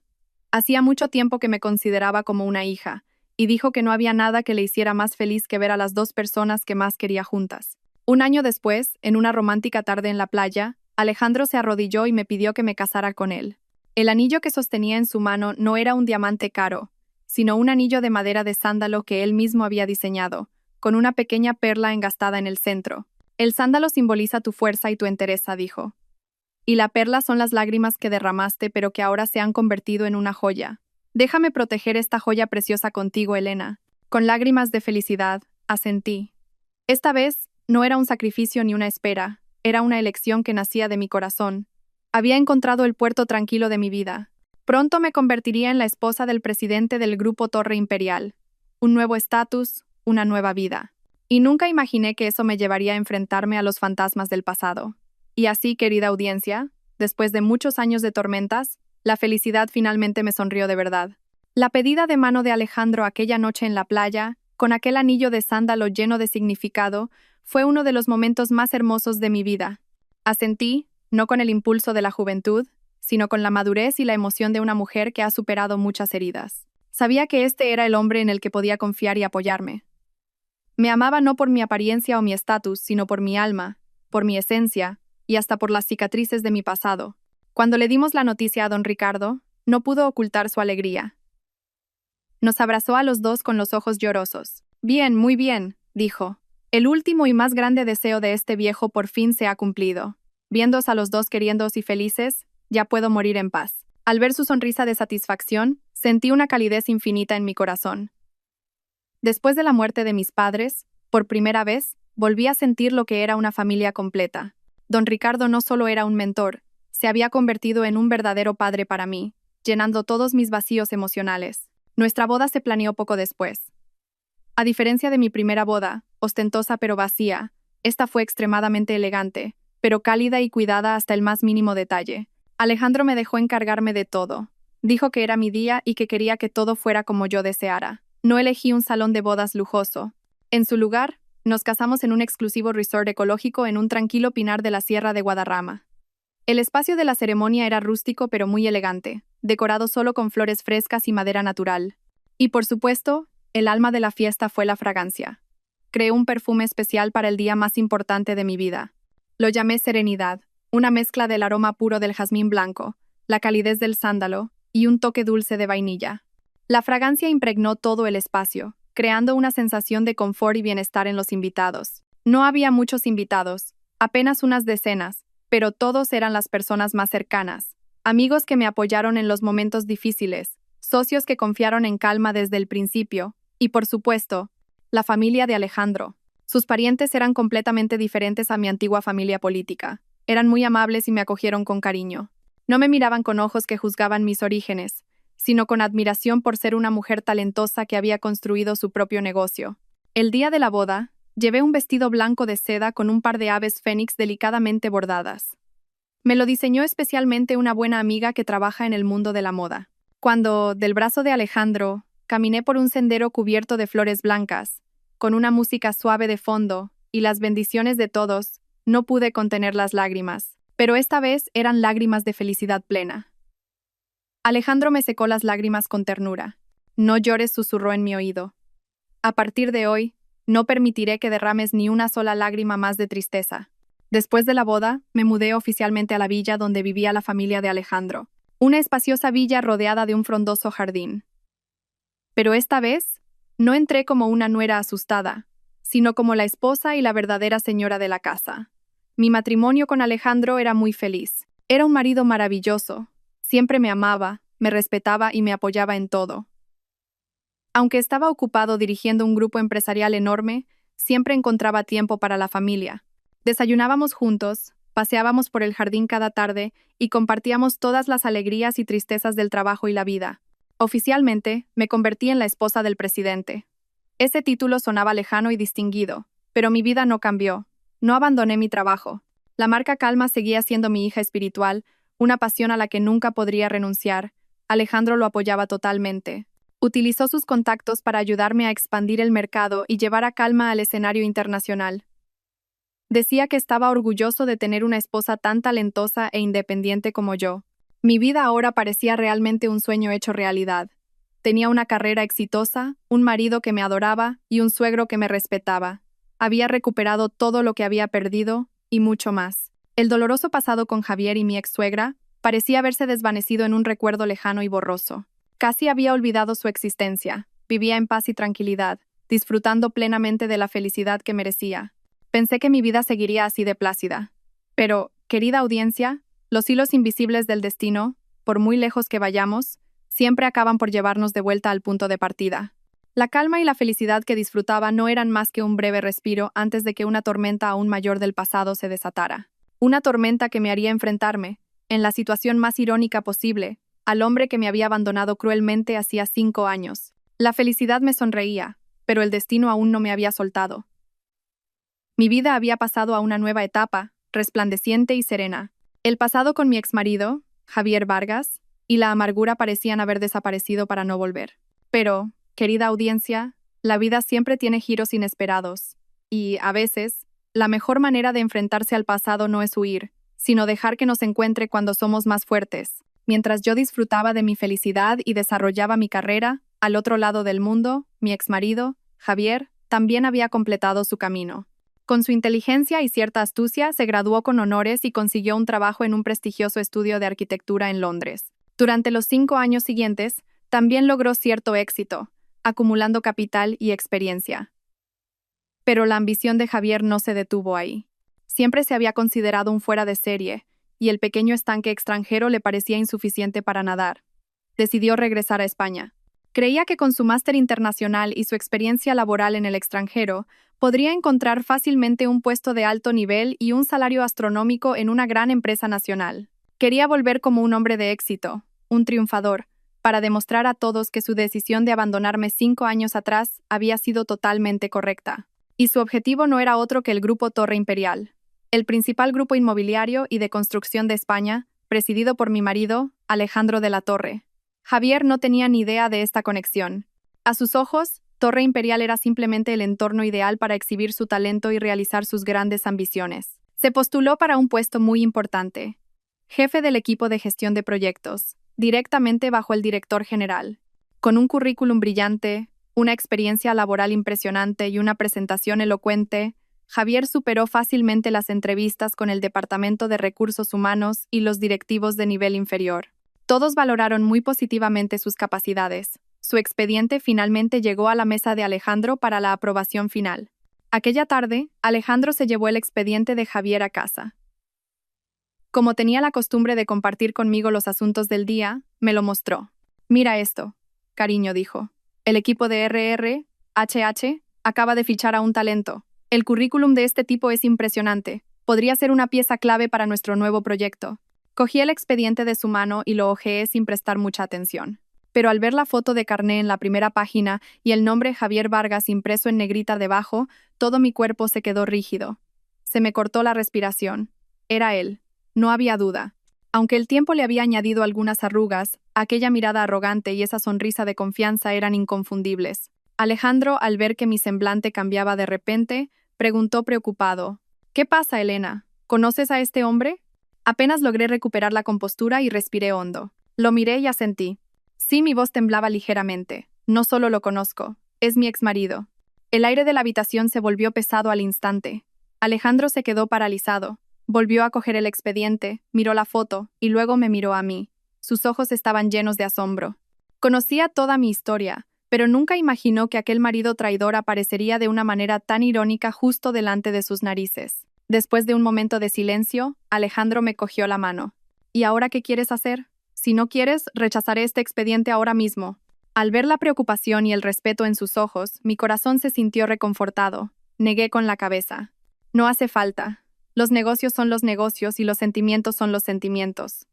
Hacía mucho tiempo que me consideraba como una hija, y dijo que no había nada que le hiciera más feliz que ver a las dos personas que más quería juntas. Un año después, en una romántica tarde en la playa, Alejandro se arrodilló y me pidió que me casara con él. El anillo que sostenía en su mano no era un diamante caro, sino un anillo de madera de sándalo que él mismo había diseñado, con una pequeña perla engastada en el centro. «El sándalo simboliza tu fuerza y tu entereza», dijo. «Y la perla son las lágrimas que derramaste pero que ahora se han convertido en una joya. Déjame proteger esta joya preciosa contigo, Elena». Con lágrimas de felicidad, asentí. Esta vez, no era un sacrificio ni una espera, era una elección que nacía de mi corazón. Había encontrado el puerto tranquilo de mi vida. Pronto me convertiría en la esposa del presidente del Grupo Torre Imperial. Un nuevo estatus, una nueva vida. Y nunca imaginé que eso me llevaría a enfrentarme a los fantasmas del pasado. Y así, querida audiencia, después de muchos años de tormentas, la felicidad finalmente me sonrió de verdad. La pedida de mano de Alejandro aquella noche en la playa, con aquel anillo de sándalo lleno de significado, fue uno de los momentos más hermosos de mi vida. Asentí, no con el impulso de la juventud, sino con la madurez y la emoción de una mujer que ha superado muchas heridas. Sabía que este era el hombre en el que podía confiar y apoyarme. Me amaba no por mi apariencia o mi estatus, sino por mi alma, por mi esencia, y hasta por las cicatrices de mi pasado. Cuando le dimos la noticia a don Ricardo, no pudo ocultar su alegría. Nos abrazó a los dos con los ojos llorosos. «Bien, muy bien», dijo. «El último y más grande deseo de este viejo por fin se ha cumplido. Viéndoos a los dos queriéndoos y felices, ya puedo morir en paz». Al ver su sonrisa de satisfacción, sentí una calidez infinita en mi corazón. Después de la muerte de mis padres, por primera vez, volví a sentir lo que era una familia completa. Don Ricardo no solo era un mentor, se había convertido en un verdadero padre para mí, llenando todos mis vacíos emocionales. Nuestra boda se planeó poco después. A diferencia de mi primera boda, ostentosa pero vacía, esta fue extremadamente elegante, pero cálida y cuidada hasta el más mínimo detalle. Alejandro me dejó encargarme de todo. Dijo que era mi día y que quería que todo fuera como yo deseara. No elegí un salón de bodas lujoso. En su lugar, nos casamos en un exclusivo resort ecológico en un tranquilo pinar de la Sierra de Guadarrama. El espacio de la ceremonia era rústico pero muy elegante, decorado solo con flores frescas y madera natural. Y por supuesto, el alma de la fiesta fue la fragancia. Creé un perfume especial para el día más importante de mi vida. Lo llamé Serenidad, una mezcla del aroma puro del jazmín blanco, la calidez del sándalo y un toque dulce de vainilla. La fragancia impregnó todo el espacio, creando una sensación de confort y bienestar en los invitados. No había muchos invitados, apenas unas decenas, pero todos eran las personas más cercanas, amigos que me apoyaron en los momentos difíciles, socios que confiaron en calma desde el principio, y por supuesto, la familia de Alejandro. Sus parientes eran completamente diferentes a mi antigua familia política. Eran muy amables y me acogieron con cariño. No me miraban con ojos que juzgaban mis orígenes, sino con admiración por ser una mujer talentosa que había construido su propio negocio. El día de la boda, llevé un vestido blanco de seda con un par de aves fénix delicadamente bordadas. Me lo diseñó especialmente una buena amiga que trabaja en el mundo de la moda. Cuando, del brazo de Alejandro, caminé por un sendero cubierto de flores blancas, con una música suave de fondo y las bendiciones de todos, no pude contener las lágrimas, pero esta vez eran lágrimas de felicidad plena. Alejandro me secó las lágrimas con ternura. «No llores», susurró en mi oído. «A partir de hoy, no permitiré que derrames ni una sola lágrima más de tristeza». Después de la boda, me mudé oficialmente a la villa donde vivía la familia de Alejandro, una espaciosa villa rodeada de un frondoso jardín. Pero esta vez, no entré como una nuera asustada, sino como la esposa y la verdadera señora de la casa. Mi matrimonio con Alejandro era muy feliz. Era un marido maravilloso. Siempre me amaba, me respetaba y me apoyaba en todo. Aunque estaba ocupado dirigiendo un grupo empresarial enorme, siempre encontraba tiempo para la familia. Desayunábamos juntos, paseábamos por el jardín cada tarde y compartíamos todas las alegrías y tristezas del trabajo y la vida. Oficialmente, me convertí en la esposa del presidente. Ese título sonaba lejano y distinguido, pero mi vida no cambió. No abandoné mi trabajo. La marca Calma seguía siendo mi hija espiritual, una pasión a la que nunca podría renunciar. Alejandro lo apoyaba totalmente. Utilizó sus contactos para ayudarme a expandir el mercado y llevar a Calma al escenario internacional. Decía que estaba orgulloso de tener una esposa tan talentosa e independiente como yo. Mi vida ahora parecía realmente un sueño hecho realidad. Tenía una carrera exitosa, un marido que me adoraba y un suegro que me respetaba. Había recuperado todo lo que había perdido y mucho más. El doloroso pasado con Javier y mi ex-suegra parecía haberse desvanecido en un recuerdo lejano y borroso. Casi había olvidado su existencia. Vivía en paz y tranquilidad, disfrutando plenamente de la felicidad que merecía. Pensé que mi vida seguiría así de plácida. Pero, querida audiencia, los hilos invisibles del destino, por muy lejos que vayamos, siempre acaban por llevarnos de vuelta al punto de partida. La calma y la felicidad que disfrutaba no eran más que un breve respiro antes de que una tormenta aún mayor del pasado se desatara. Una tormenta que me haría enfrentarme, en la situación más irónica posible, al hombre que me había abandonado cruelmente hacía 5 años. La felicidad me sonreía, pero el destino aún no me había soltado. Mi vida había pasado a una nueva etapa, resplandeciente y serena. El pasado con mi exmarido, Javier Vargas, y la amargura parecían haber desaparecido para no volver. Pero, querida audiencia, la vida siempre tiene giros inesperados, y, a veces, la mejor manera de enfrentarse al pasado no es huir, sino dejar que nos encuentre cuando somos más fuertes. Mientras yo disfrutaba de mi felicidad y desarrollaba mi carrera, al otro lado del mundo, mi exmarido, Javier, también había completado su camino. Con su inteligencia y cierta astucia, se graduó con honores y consiguió un trabajo en un prestigioso estudio de arquitectura en Londres. Durante los 5 años siguientes, también logró cierto éxito, acumulando capital y experiencia. Pero la ambición de Javier no se detuvo ahí. Siempre se había considerado un fuera de serie, y el pequeño estanque extranjero le parecía insuficiente para nadar. Decidió regresar a España. Creía que con su máster internacional y su experiencia laboral en el extranjero, podría encontrar fácilmente un puesto de alto nivel y un salario astronómico en una gran empresa nacional. Quería volver como un hombre de éxito, un triunfador, para demostrar a todos que su decisión de abandonarme 5 años atrás había sido totalmente correcta. Y su objetivo no era otro que el Grupo Torre Imperial, el principal grupo inmobiliario y de construcción de España, presidido por mi marido, Alejandro de la Torre. Javier no tenía ni idea de esta conexión. A sus ojos, Torre Imperial era simplemente el entorno ideal para exhibir su talento y realizar sus grandes ambiciones. Se postuló para un puesto muy importante, jefe del equipo de gestión de proyectos, directamente bajo el director general. Con un currículum brillante, una experiencia laboral impresionante y una presentación elocuente, Javier superó fácilmente las entrevistas con el Departamento de Recursos Humanos y los directivos de nivel inferior. Todos valoraron muy positivamente sus capacidades. Su expediente finalmente llegó a la mesa de Alejandro para la aprobación final. Aquella tarde, Alejandro se llevó el expediente de Javier a casa. Como tenía la costumbre de compartir conmigo los asuntos del día, me lo mostró. «Mira esto», cariño dijo. «El equipo de RRHH acaba de fichar a un talento. El currículum de este tipo es impresionante. Podría ser una pieza clave para nuestro nuevo proyecto». Cogí el expediente de su mano y lo hojeé sin prestar mucha atención. Pero al ver la foto de carné en la primera página y el nombre Javier Vargas impreso en negrita debajo, todo mi cuerpo se quedó rígido. Se me cortó la respiración. Era él. No había duda. Aunque el tiempo le había añadido algunas arrugas, aquella mirada arrogante y esa sonrisa de confianza eran inconfundibles. Alejandro, al ver que mi semblante cambiaba de repente, preguntó preocupado: «¿Qué pasa, Elena? ¿Conoces a este hombre?» Apenas logré recuperar la compostura y respiré hondo. Lo miré y asentí. Sí, mi voz temblaba ligeramente. No solo lo conozco, es mi exmarido. El aire de la habitación se volvió pesado al instante. Alejandro se quedó paralizado. Volvió a coger el expediente, miró la foto y luego me miró a mí. Sus ojos estaban llenos de asombro. Conocía toda mi historia, pero nunca imaginó que aquel marido traidor aparecería de una manera tan irónica justo delante de sus narices. Después de un momento de silencio, Alejandro me cogió la mano. «¿Y ahora qué quieres hacer?», Si no quieres, rechazaré este expediente ahora mismo. Al ver la preocupación y el respeto en sus ojos, mi corazón se sintió reconfortado. Negué con la cabeza. No hace falta. Los negocios son los negocios y los sentimientos son los sentimientos.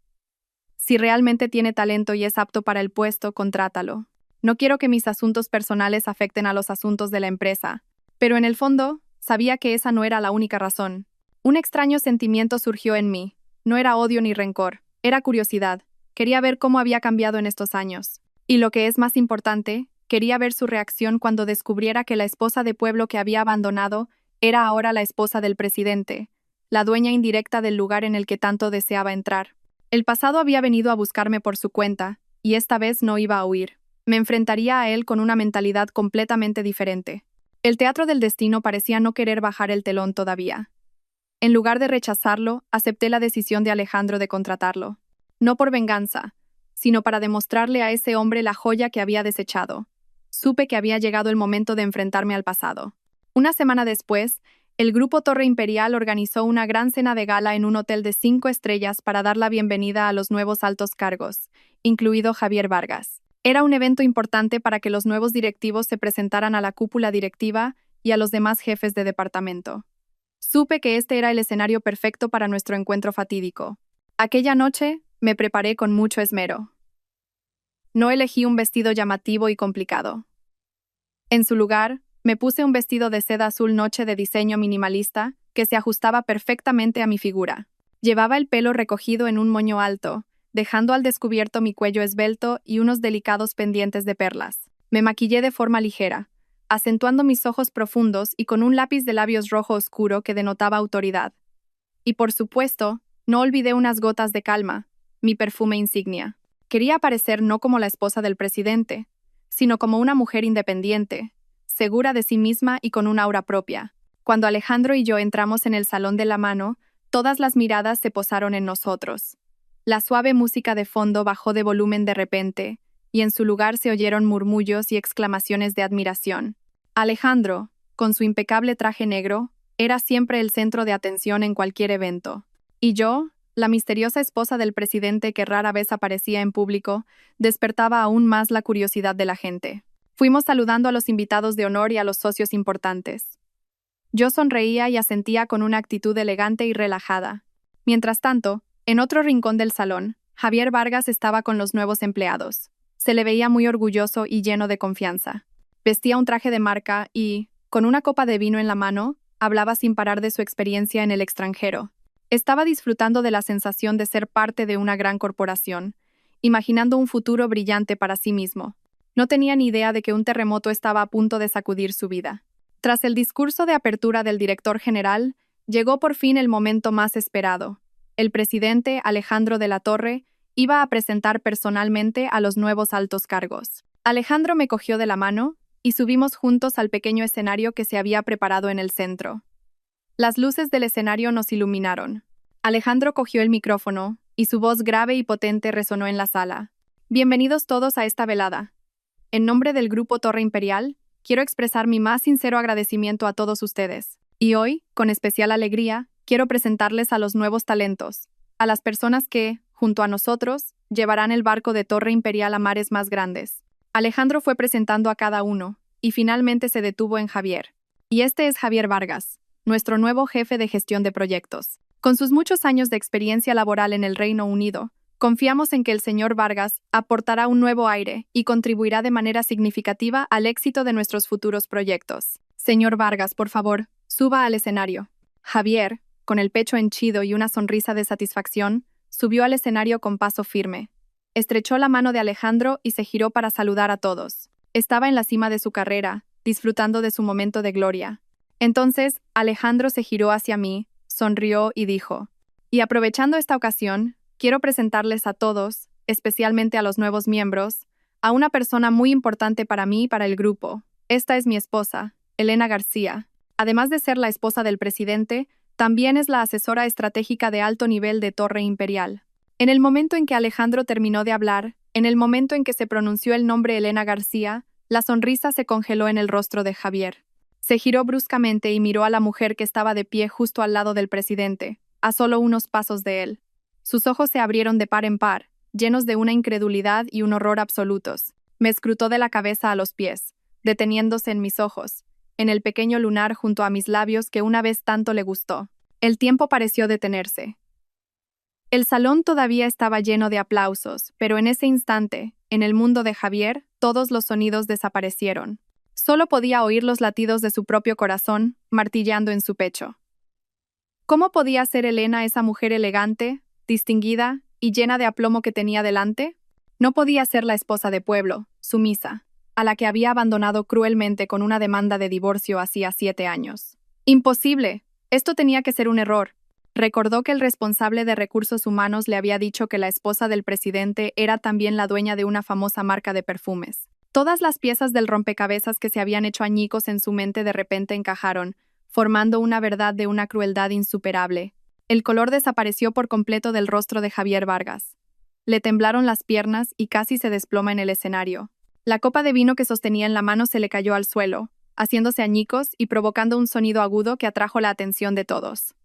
Si realmente tiene talento y es apto para el puesto, contrátalo. No quiero que mis asuntos personales afecten a los asuntos de la empresa. Pero en el fondo, sabía que esa no era la única razón. Un extraño sentimiento surgió en mí. No era odio ni rencor, era curiosidad. Quería ver cómo había cambiado en estos años. Y lo que es más importante, quería ver su reacción cuando descubriera que la esposa de pueblo que había abandonado era ahora la esposa del presidente, la dueña indirecta del lugar en el que tanto deseaba entrar. El pasado había venido a buscarme por su cuenta, y esta vez no iba a huir. Me enfrentaría a él con una mentalidad completamente diferente. El teatro del destino parecía no querer bajar el telón todavía. En lugar de rechazarlo, acepté la decisión de Alejandro de contratarlo. No por venganza, sino para demostrarle a ese hombre la joya que había desechado. Supe que había llegado el momento de enfrentarme al pasado. Una semana después, el Grupo Torre Imperial organizó una gran cena de gala en un hotel de 5 estrellas para dar la bienvenida a los nuevos altos cargos, incluido Javier Vargas. Era un evento importante para que los nuevos directivos se presentaran a la cúpula directiva y a los demás jefes de departamento. Supe que este era el escenario perfecto para nuestro encuentro fatídico. Aquella noche, me preparé con mucho esmero. No elegí un vestido llamativo y complicado. En su lugar, me puse un vestido de seda azul noche de diseño minimalista que se ajustaba perfectamente a mi figura. Llevaba el pelo recogido en un moño alto, dejando al descubierto mi cuello esbelto y unos delicados pendientes de perlas. Me maquillé de forma ligera, acentuando mis ojos profundos y con un lápiz de labios rojo oscuro que denotaba autoridad. Y por supuesto, no olvidé unas gotas de calma, mi perfume insignia. Quería aparecer no como la esposa del presidente, sino como una mujer independiente, segura de sí misma y con un aura propia. Cuando Alejandro y yo entramos en el salón de la mano, todas las miradas se posaron en nosotros. La suave música de fondo bajó de volumen de repente, y en su lugar se oyeron murmullos y exclamaciones de admiración. Alejandro, con su impecable traje negro, era siempre el centro de atención en cualquier evento. Y yo, la misteriosa esposa del presidente que rara vez aparecía en público, despertaba aún más la curiosidad de la gente. Fuimos saludando a los invitados de honor y a los socios importantes. Yo sonreía y asentía con una actitud elegante y relajada. Mientras tanto, en otro rincón del salón, Javier Vargas estaba con los nuevos empleados. Se le veía muy orgulloso y lleno de confianza. Vestía un traje de marca y, con una copa de vino en la mano, hablaba sin parar de su experiencia en el extranjero. Estaba disfrutando de la sensación de ser parte de una gran corporación, imaginando un futuro brillante para sí mismo. No tenía ni idea de que un terremoto estaba a punto de sacudir su vida. Tras el discurso de apertura del director general, llegó por fin el momento más esperado. El presidente, Alejandro de la Torre, iba a presentar personalmente a los nuevos altos cargos. Alejandro me cogió de la mano y subimos juntos al pequeño escenario que se había preparado en el centro. Las luces del escenario nos iluminaron. Alejandro cogió el micrófono y su voz grave y potente resonó en la sala. Bienvenidos todos a esta velada. En nombre del Grupo Torre Imperial, quiero expresar mi más sincero agradecimiento a todos ustedes. Y hoy, con especial alegría, quiero presentarles a los nuevos talentos, a las personas que, junto a nosotros, llevarán el barco de Torre Imperial a mares más grandes. Alejandro fue presentando a cada uno, y finalmente se detuvo en Javier. Y este es Javier Vargas, nuestro nuevo jefe de gestión de proyectos. Con sus muchos años de experiencia laboral en el Reino Unido, confiamos en que el señor Vargas aportará un nuevo aire y contribuirá de manera significativa al éxito de nuestros futuros proyectos. Señor Vargas, por favor, suba al escenario. Javier, con el pecho henchido y una sonrisa de satisfacción, subió al escenario con paso firme. Estrechó la mano de Alejandro y se giró para saludar a todos. Estaba en la cima de su carrera, disfrutando de su momento de gloria. Entonces, Alejandro se giró hacia mí, sonrió y dijo: y aprovechando esta ocasión, quiero presentarles a todos, especialmente a los nuevos miembros, a una persona muy importante para mí y para el grupo. Esta es mi esposa, Elena García. Además de ser la esposa del presidente, también es la asesora estratégica de alto nivel de Torre Imperial. En el momento en que Alejandro terminó de hablar, en el momento en que se pronunció el nombre Elena García, la sonrisa se congeló en el rostro de Javier. Se giró bruscamente y miró a la mujer que estaba de pie justo al lado del presidente, a solo unos pasos de él. Sus ojos se abrieron de par en par, llenos de una incredulidad y un horror absolutos. Me escrutó de la cabeza a los pies, deteniéndose en mis ojos, en el pequeño lunar junto a mis labios que una vez tanto le gustó. El tiempo pareció detenerse. El salón todavía estaba lleno de aplausos, pero en ese instante, en el mundo de Javier, todos los sonidos desaparecieron. Solo podía oír los latidos de su propio corazón, martillando en su pecho. ¿Cómo podía ser Elena esa mujer elegante, distinguida y llena de aplomo que tenía delante? No podía ser la esposa de pueblo, sumisa, a la que había abandonado cruelmente con una demanda de divorcio hacía 7 años. ¡Imposible! Esto tenía que ser un error. Recordó que el responsable de recursos humanos le había dicho que la esposa del presidente era también la dueña de una famosa marca de perfumes. Todas las piezas del rompecabezas que se habían hecho añicos en su mente de repente encajaron, formando una verdad de una crueldad insuperable. El color desapareció por completo del rostro de Javier Vargas. Le temblaron las piernas y casi se desploma en el escenario. La copa de vino que sostenía en la mano se le cayó al suelo, haciéndose añicos y provocando un sonido agudo que atrajo la atención de todos.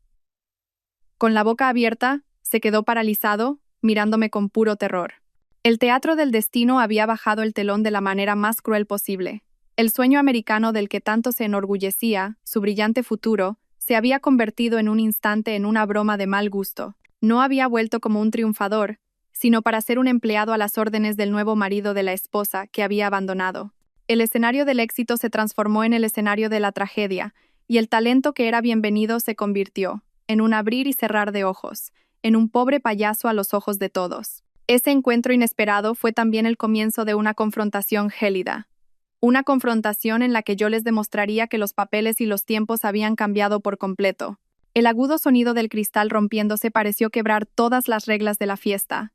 Con la boca abierta, se quedó paralizado, mirándome con puro terror. El teatro del destino había bajado el telón de la manera más cruel posible. El sueño americano del que tanto se enorgullecía, su brillante futuro, se había convertido en un instante en una broma de mal gusto. No había vuelto como un triunfador, sino para ser un empleado a las órdenes del nuevo marido de la esposa que había abandonado. El escenario del éxito se transformó en el escenario de la tragedia, y el talento que era bienvenido se convirtió, en un abrir y cerrar de ojos, en un pobre payaso a los ojos de todos. Ese encuentro inesperado fue también el comienzo de una confrontación gélida. Una confrontación en la que yo les demostraría que los papeles y los tiempos habían cambiado por completo. El agudo sonido del cristal rompiéndose pareció quebrar todas las reglas de la fiesta.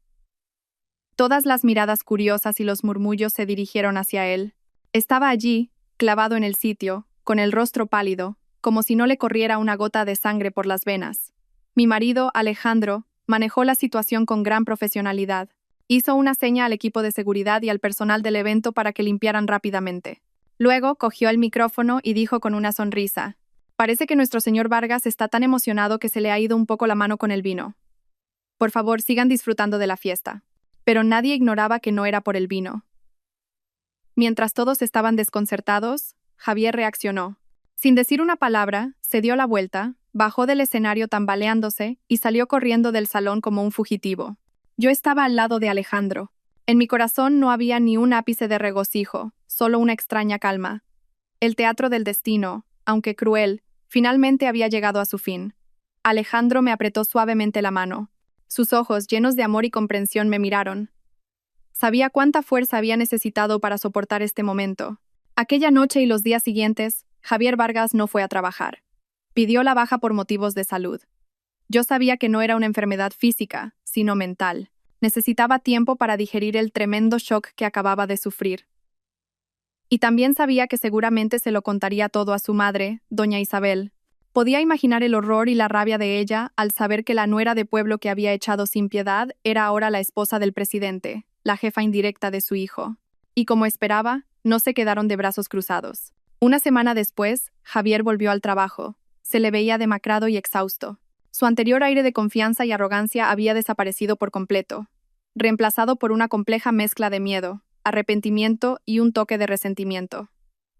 Todas las miradas curiosas y los murmullos se dirigieron hacia él. Estaba allí, clavado en el sitio, con el rostro pálido, como si no le corriera una gota de sangre por las venas. Mi marido, Alejandro, manejó la situación con gran profesionalidad. Hizo una seña al equipo de seguridad y al personal del evento para que limpiaran rápidamente. Luego cogió el micrófono y dijo con una sonrisa: «Parece que nuestro señor Vargas está tan emocionado que se le ha ido un poco la mano con el vino. Por favor, sigan disfrutando de la fiesta». Pero nadie ignoraba que no era por el vino. Mientras todos estaban desconcertados, Javier reaccionó. Sin decir una palabra, se dio la vuelta, bajó del escenario tambaleándose y salió corriendo del salón como un fugitivo. Yo estaba al lado de Alejandro. En mi corazón no había ni un ápice de regocijo, solo una extraña calma. El teatro del destino, aunque cruel, finalmente había llegado a su fin. Alejandro me apretó suavemente la mano. Sus ojos, llenos de amor y comprensión, me miraron. Sabía cuánta fuerza había necesitado para soportar este momento. Aquella noche y los días siguientes, Javier Vargas no fue a trabajar. Pidió la baja por motivos de salud. Yo sabía que no era una enfermedad física, sino mental. Necesitaba tiempo para digerir el tremendo shock que acababa de sufrir. Y también sabía que seguramente se lo contaría todo a su madre, doña Isabel. Podía imaginar el horror y la rabia de ella al saber que la nuera de pueblo que había echado sin piedad era ahora la esposa del presidente, la jefa indirecta de su hijo. Y como esperaba, no se quedaron de brazos cruzados. Una semana después, Javier volvió al trabajo. Se le veía demacrado y exhausto. Su anterior aire de confianza y arrogancia había desaparecido por completo, reemplazado por una compleja mezcla de miedo, arrepentimiento y un toque de resentimiento.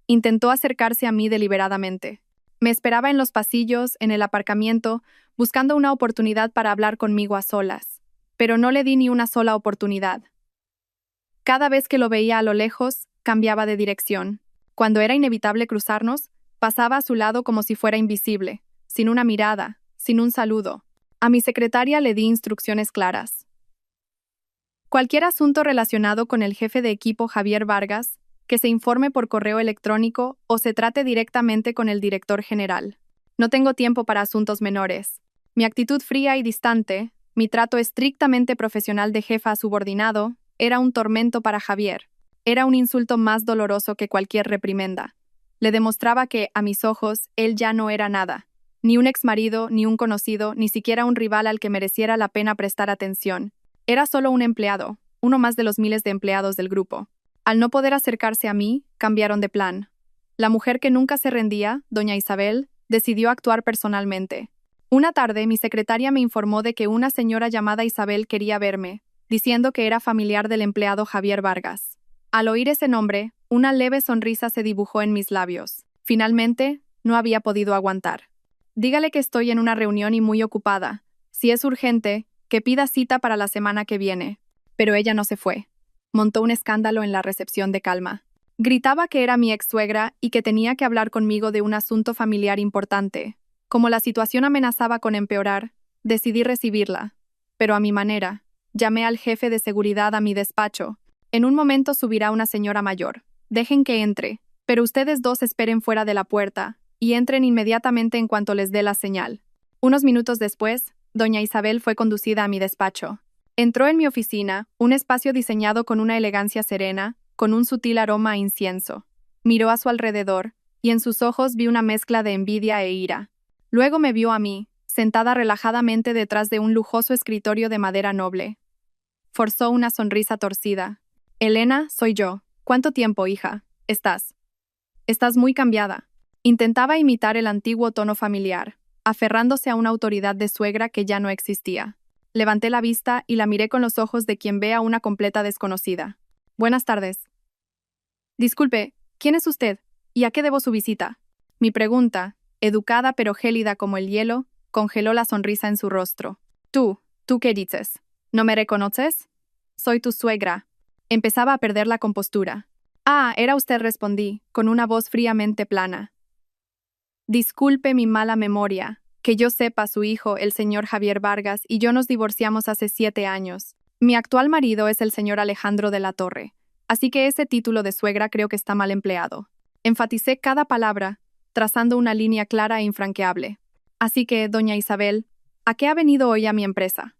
Intentó acercarse a mí deliberadamente. Me esperaba en los pasillos, en el aparcamiento, buscando una oportunidad para hablar conmigo a solas. Pero no le di ni una sola oportunidad. Cada vez que lo veía a lo lejos, cambiaba de dirección. Cuando era inevitable cruzarnos, pasaba a su lado como si fuera invisible, sin una mirada, sin un saludo. A mi secretaria le di instrucciones claras. Cualquier asunto relacionado con el jefe de equipo Javier Vargas, que se informe por correo electrónico o se trate directamente con el director general. No tengo tiempo para asuntos menores. Mi actitud fría y distante, mi trato estrictamente profesional de jefa a subordinado, era un tormento para Javier. Era un insulto más doloroso que cualquier reprimenda. Le demostraba que, a mis ojos, él ya no era nada. Ni un exmarido, ni un conocido, ni siquiera un rival al que mereciera la pena prestar atención. Era solo un empleado, uno más de los miles de empleados del grupo. Al no poder acercarse a mí, cambiaron de plan. La mujer que nunca se rendía, doña Isabel, decidió actuar personalmente. Una tarde, mi secretaria me informó de que una señora llamada Isabel quería verme. diciendo que era familiar del empleado Javier Vargas. Al oír ese nombre, una leve sonrisa se dibujó en mis labios. Finalmente, no había podido aguantar. Dígale que estoy en una reunión y muy ocupada. Si es urgente, que pida cita para la semana que viene. Pero ella no se fue. Montó un escándalo en la recepción de Calma. Gritaba que era mi ex-suegra y que tenía que hablar conmigo de un asunto familiar importante. Como la situación amenazaba con empeorar, decidí recibirla. Pero a mi manera. Llamé al jefe de seguridad a mi despacho. En un momento subirá una señora mayor. Dejen que entre, pero ustedes dos esperen fuera de la puerta y entren inmediatamente en cuanto les dé la señal. Unos minutos después, doña Isabel fue conducida a mi despacho. Entró en mi oficina, un espacio diseñado con una elegancia serena, con un sutil aroma a incienso. Miró a su alrededor, y en sus ojos vi una mezcla de envidia e ira. Luego me vio a mí, sentada relajadamente detrás de un lujoso escritorio de madera noble. Forzó una sonrisa torcida. Elena, soy yo. ¿Cuánto tiempo, hija? Estás muy cambiada. Intentaba imitar el antiguo tono familiar, aferrándose a una autoridad de suegra que ya no existía. Levanté la vista y la miré con los ojos de quien ve a una completa desconocida. Buenas tardes. Disculpe, ¿quién es usted? ¿Y a qué debo su visita? Mi pregunta, educada pero gélida como el hielo, congeló la sonrisa en su rostro. ¿Tú qué dices? ¿No me reconoces? Soy tu suegra. Empezaba a perder la compostura. Ah, era usted, respondí, con una voz fríamente plana. Disculpe mi mala memoria. Que yo sepa, su hijo, el señor Javier Vargas, y yo nos divorciamos hace 7 años. Mi actual marido es el señor Alejandro de la Torre, así que ese título de suegra creo que está mal empleado. Enfaticé cada palabra, trazando una línea clara e infranqueable. Así que, doña Isabel, ¿a qué ha venido hoy a mi empresa?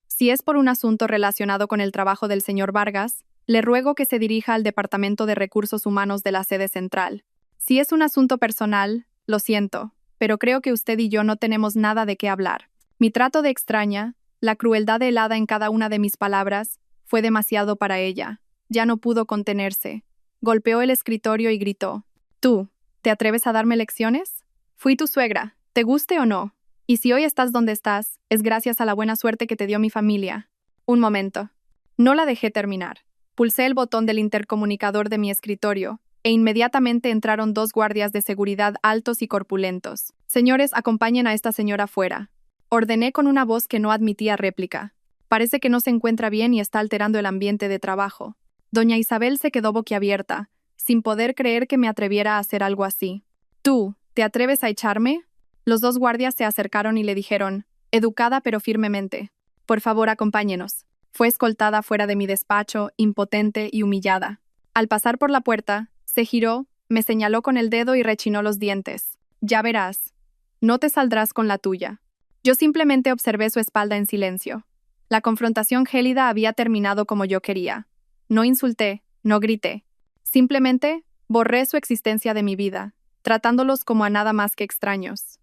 Si es por un asunto relacionado con el trabajo del señor Vargas, le ruego que se dirija al Departamento de Recursos Humanos de la sede central. Si es un asunto personal, lo siento, pero creo que usted y yo no tenemos nada de qué hablar. Mi trato de extraña, la crueldad helada en cada una de mis palabras, fue demasiado para ella. Ya no pudo contenerse. Golpeó el escritorio y gritó. ¿Tú, te atreves a darme lecciones? Fui tu suegra, te guste o no. Y si hoy estás donde estás, es gracias a la buena suerte que te dio mi familia. Un momento. No la dejé terminar. Pulsé el botón del intercomunicador de mi escritorio, e inmediatamente entraron 2 guardias de seguridad altos y corpulentos. Señores, acompañen a esta señora fuera. Ordené con una voz que no admitía réplica. Parece que no se encuentra bien y está alterando el ambiente de trabajo. Doña Isabel se quedó boquiabierta, sin poder creer que me atreviera a hacer algo así. ¿Tú, te atreves a echarme? Los 2 guardias se acercaron y le dijeron, educada pero firmemente, por favor, acompáñenos. Fue escoltada fuera de mi despacho, impotente y humillada. Al pasar por la puerta, se giró, me señaló con el dedo y rechinó los dientes. Ya verás. No te saldrás con la tuya. Yo simplemente observé su espalda en silencio. La confrontación gélida había terminado como yo quería. No insulté, no grité. Simplemente borré su existencia de mi vida, tratándolos como a nada más que extraños.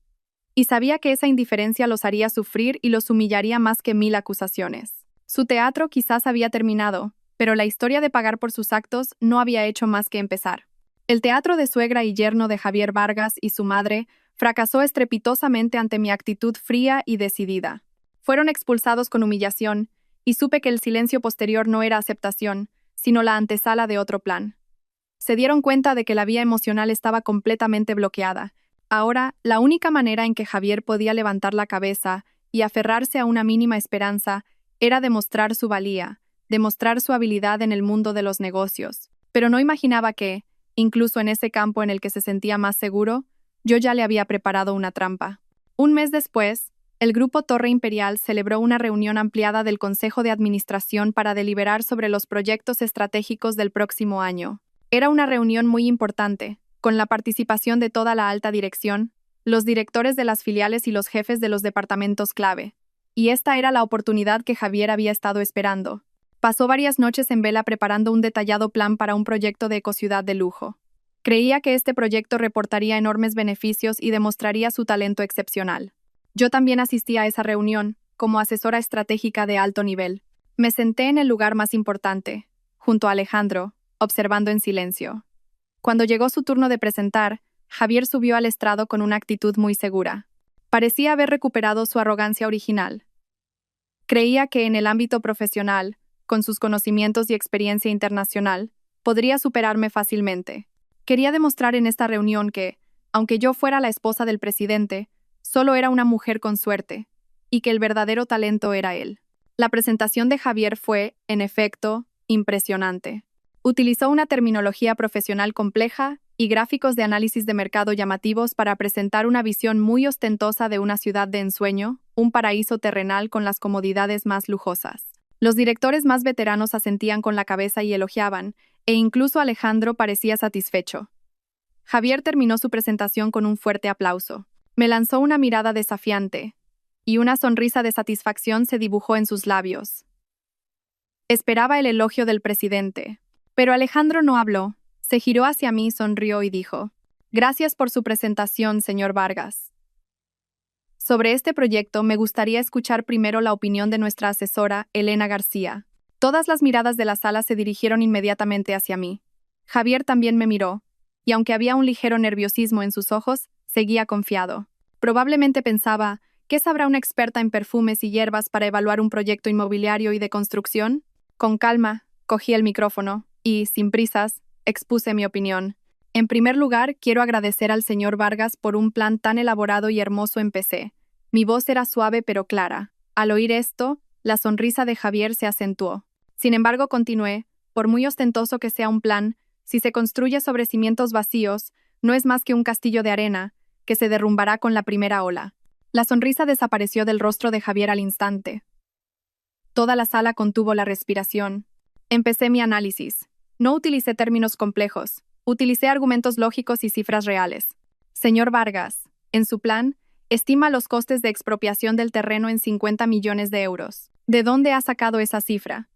Y sabía que esa indiferencia los haría sufrir y los humillaría más que 1000 acusaciones. Su teatro quizás había terminado, pero la historia de pagar por sus actos no había hecho más que empezar. El teatro de suegra y yerno de Javier Vargas y su madre fracasó estrepitosamente ante mi actitud fría y decidida. Fueron expulsados con humillación, y supe que el silencio posterior no era aceptación, sino la antesala de otro plan. Se dieron cuenta de que la vía emocional estaba completamente bloqueada. Ahora, la única manera en que Javier podía levantar la cabeza y aferrarse a una mínima esperanza era demostrar su valía, demostrar su habilidad en el mundo de los negocios. Pero no imaginaba que, incluso en ese campo en el que se sentía más seguro, yo ya le había preparado una trampa. Un mes después, el Grupo Torre Imperial celebró una reunión ampliada del Consejo de Administración para deliberar sobre los proyectos estratégicos del próximo año. Era una reunión muy importante, con la participación de toda la alta dirección, los directores de las filiales y los jefes de los departamentos clave. Y esta era la oportunidad que Javier había estado esperando. Pasó varias noches en vela preparando un detallado plan para un proyecto de ecociudad de lujo. Creía que este proyecto reportaría enormes beneficios y demostraría su talento excepcional. Yo también asistí a esa reunión, como asesora estratégica de alto nivel. Me senté en el lugar más importante, junto a Alejandro, observando en silencio. Cuando llegó su turno de presentar, Javier subió al estrado con una actitud muy segura. Parecía haber recuperado su arrogancia original. Creía que en el ámbito profesional, con sus conocimientos y experiencia internacional, podría superarme fácilmente. Quería demostrar en esta reunión que, aunque yo fuera la esposa del presidente, solo era una mujer con suerte, y que el verdadero talento era él. La presentación de Javier fue, en efecto, impresionante. Utilizó una terminología profesional compleja y gráficos de análisis de mercado llamativos para presentar una visión muy ostentosa de una ciudad de ensueño, un paraíso terrenal con las comodidades más lujosas. Los directores más veteranos asentían con la cabeza y elogiaban, e incluso Alejandro parecía satisfecho. Javier terminó su presentación con un fuerte aplauso. Me lanzó una mirada desafiante, y una sonrisa de satisfacción se dibujó en sus labios. Esperaba el elogio del presidente, pero Alejandro no habló. Se giró hacia mí, sonrió y dijo: «Gracias por su presentación, señor Vargas. Sobre este proyecto me gustaría escuchar primero la opinión de nuestra asesora, Elena García». Todas las miradas de la sala se dirigieron inmediatamente hacia mí. Javier también me miró, y aunque había un ligero nerviosismo en sus ojos, seguía confiado. Probablemente pensaba: ¿qué sabrá una experta en perfumes y hierbas para evaluar un proyecto inmobiliario y de construcción? Con calma, cogí el micrófono y, sin prisas, expuse mi opinión. En primer lugar, quiero agradecer al señor Vargas por un plan tan elaborado y hermoso. Empecé. Mi voz era suave pero clara. Al oír esto, la sonrisa de Javier se acentuó. Sin embargo, continué: por muy ostentoso que sea un plan, si se construye sobre cimientos vacíos, no es más que un castillo de arena, que se derrumbará con la primera ola. La sonrisa desapareció del rostro de Javier al instante. Toda la sala contuvo la respiración. Empecé mi análisis. No utilicé términos complejos, utilicé argumentos lógicos y cifras reales. Señor Vargas, en su plan, estima los costes de expropiación del terreno en 50 millones de euros. ¿De dónde ha sacado esa cifra?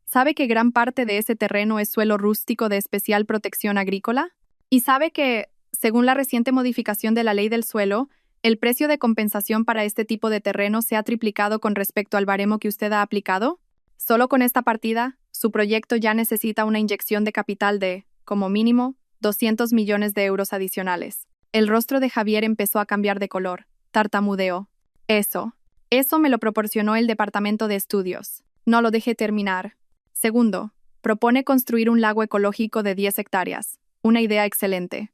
¿Sabe que gran parte de ese terreno es suelo rústico de especial protección agrícola? ¿Y sabe que, según la reciente modificación de la ley del suelo, el precio de compensación para este tipo de terreno se ha triplicado con respecto al baremo que usted ha aplicado? Solo con esta partida, su proyecto ya necesita una inyección de capital de, como mínimo, 200 millones de euros adicionales. El rostro de Javier empezó a cambiar de color. Tartamudeó. Eso me lo proporcionó el Departamento de Estudios. No lo dejé terminar. Segundo, propone construir un lago ecológico de 10 hectáreas. Una idea excelente.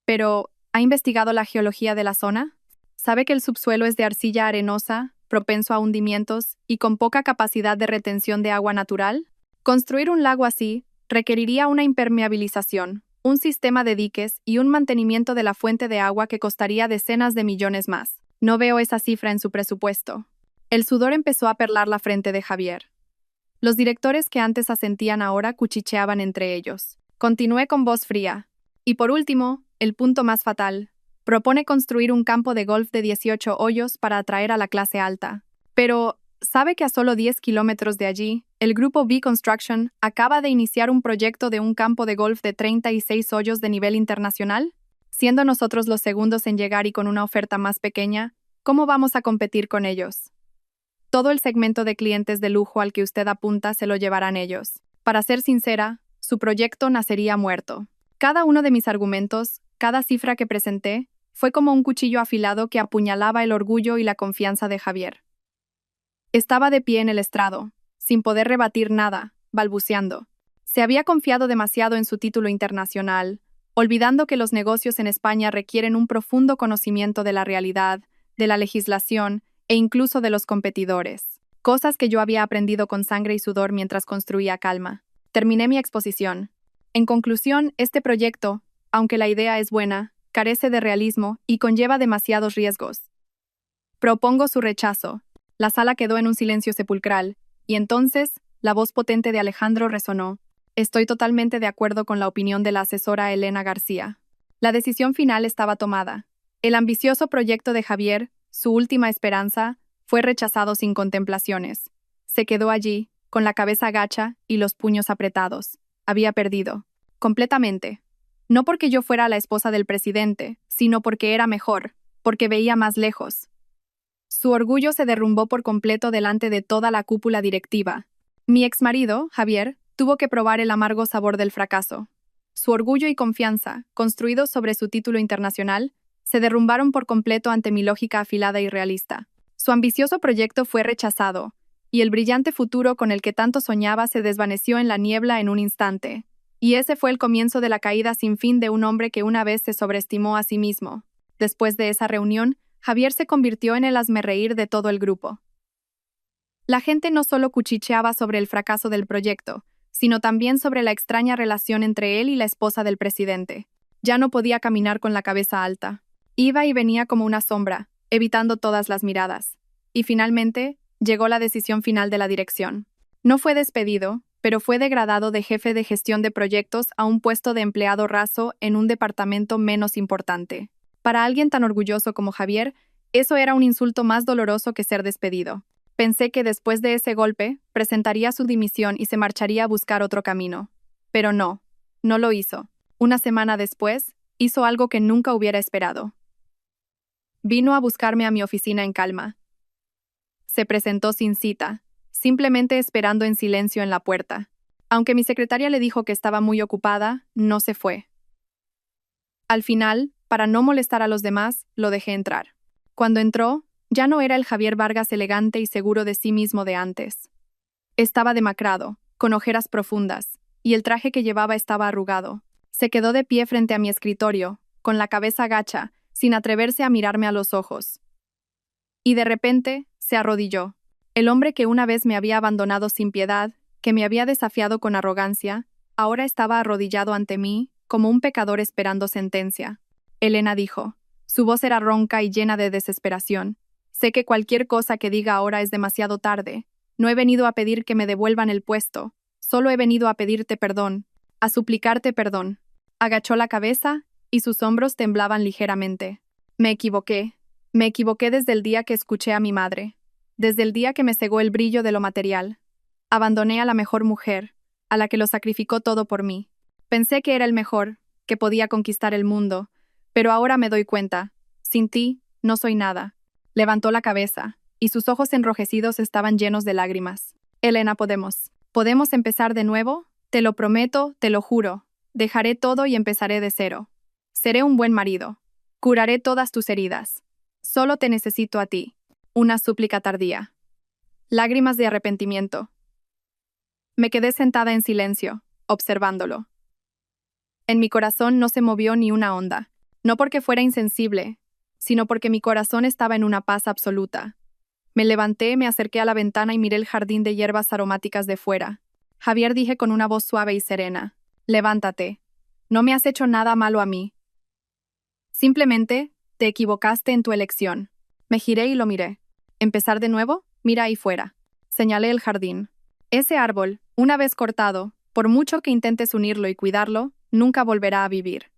Pero, ¿ha investigado la geología de la zona? ¿Sabe que el subsuelo es de arcilla arenosa, propenso a hundimientos y con poca capacidad de retención de agua natural? Construir un lago así requeriría una impermeabilización, un sistema de diques y un mantenimiento de la fuente de agua que costaría decenas de millones más. No veo esa cifra en su presupuesto. El sudor empezó a perlar la frente de Javier. Los directores que antes asentían ahora cuchicheaban entre ellos. Continué con voz fría. Y por último, el punto más fatal. Propone construir un campo de golf de 18 hoyos para atraer a la clase alta. Pero, ¿sabe que a solo 10 kilómetros de allí, el grupo B Construction acaba de iniciar un proyecto de un campo de golf de 36 hoyos de nivel internacional? Siendo nosotros los segundos en llegar y con una oferta más pequeña, ¿cómo vamos a competir con ellos? Todo el segmento de clientes de lujo al que usted apunta se lo llevarán ellos. Para ser sincera, su proyecto nacería muerto. Cada uno de mis argumentos, cada cifra que presenté, fue como un cuchillo afilado que apuñalaba el orgullo y la confianza de Javier. Estaba de pie en el estrado, sin poder rebatir nada, balbuceando. Se había confiado demasiado en su título internacional, olvidando que los negocios en España requieren un profundo conocimiento de la realidad, de la legislación e incluso de los competidores. Cosas que yo había aprendido con sangre y sudor mientras construía calma. Terminé mi exposición. En conclusión, este proyecto, aunque la idea es buena, carece de realismo y conlleva demasiados riesgos. Propongo su rechazo. La sala quedó en un silencio sepulcral, y entonces, la voz potente de Alejandro resonó. Estoy totalmente de acuerdo con la opinión de la asesora Elena García. La decisión final estaba tomada. El ambicioso proyecto de Javier, su última esperanza, fue rechazado sin contemplaciones. Se quedó allí, con la cabeza gacha y los puños apretados. Había perdido. Completamente. No porque yo fuera la esposa del presidente, sino porque era mejor, porque veía más lejos. Su orgullo se derrumbó por completo delante de toda la cúpula directiva. Mi exmarido, Javier, tuvo que probar el amargo sabor del fracaso. Su orgullo y confianza, construidos sobre su título internacional, se derrumbaron por completo ante mi lógica afilada y realista. Su ambicioso proyecto fue rechazado, y el brillante futuro con el que tanto soñaba se desvaneció en la niebla en un instante. Y ese fue el comienzo de la caída sin fin de un hombre que una vez se sobreestimó a sí mismo. Después de esa reunión, Javier se convirtió en el hazmerreír de todo el grupo. La gente no solo cuchicheaba sobre el fracaso del proyecto, sino también sobre la extraña relación entre él y la esposa del presidente. Ya no podía caminar con la cabeza alta. Iba y venía como una sombra, evitando todas las miradas. Y finalmente, llegó la decisión final de la dirección. No fue despedido, pero fue degradado de jefe de gestión de proyectos a un puesto de empleado raso en un departamento menos importante. Para alguien tan orgulloso como Javier, eso era un insulto más doloroso que ser despedido. Pensé que después de ese golpe, presentaría su dimisión y se marcharía a buscar otro camino. Pero no, no lo hizo. Una semana después, hizo algo que nunca hubiera esperado. Vino a buscarme a mi oficina en calma. Se presentó sin cita, simplemente esperando en silencio en la puerta. Aunque mi secretaria le dijo que estaba muy ocupada, no se fue. Al final, para no molestar a los demás, lo dejé entrar. Cuando entró, ya no era el Javier Vargas elegante y seguro de sí mismo de antes. Estaba demacrado, con ojeras profundas, y el traje que llevaba estaba arrugado. Se quedó de pie frente a mi escritorio, con la cabeza gacha, sin atreverse a mirarme a los ojos. Y de repente, se arrodilló. El hombre que una vez me había abandonado sin piedad, que me había desafiado con arrogancia, ahora estaba arrodillado ante mí, como un pecador esperando sentencia. Elena dijo. Su voz era ronca y llena de desesperación. Sé que cualquier cosa que diga ahora es demasiado tarde. No he venido a pedir que me devuelvan el puesto. Solo he venido a pedirte perdón, a suplicarte perdón. Agachó la cabeza, y sus hombros temblaban ligeramente. Me equivoqué desde el día que escuché a mi madre, desde el día que me cegó el brillo de lo material. Abandoné a la mejor mujer, a la que lo sacrificó todo por mí. Pensé que era el mejor, que podía conquistar el mundo, pero ahora me doy cuenta, sin ti, no soy nada. Levantó la cabeza, y sus ojos enrojecidos estaban llenos de lágrimas. Elena, ¿podemos empezar de nuevo? Te lo prometo, te lo juro. Dejaré todo y empezaré de cero. Seré un buen marido. Curaré todas tus heridas. Solo te necesito a ti. Una súplica tardía. Lágrimas de arrepentimiento. Me quedé sentada en silencio, observándolo. En mi corazón no se movió ni una onda, no porque fuera insensible, sino porque mi corazón estaba en una paz absoluta. Me levanté, me acerqué a la ventana y miré el jardín de hierbas aromáticas de fuera. Javier, dije con una voz suave y serena, levántate. No me has hecho nada malo a mí. Simplemente, te equivocaste en tu elección. Me giré y lo miré. ¿Empezar de nuevo? Mira ahí fuera. Señalé el jardín. Ese árbol, una vez cortado, por mucho que intentes unirlo y cuidarlo, nunca volverá a vivir.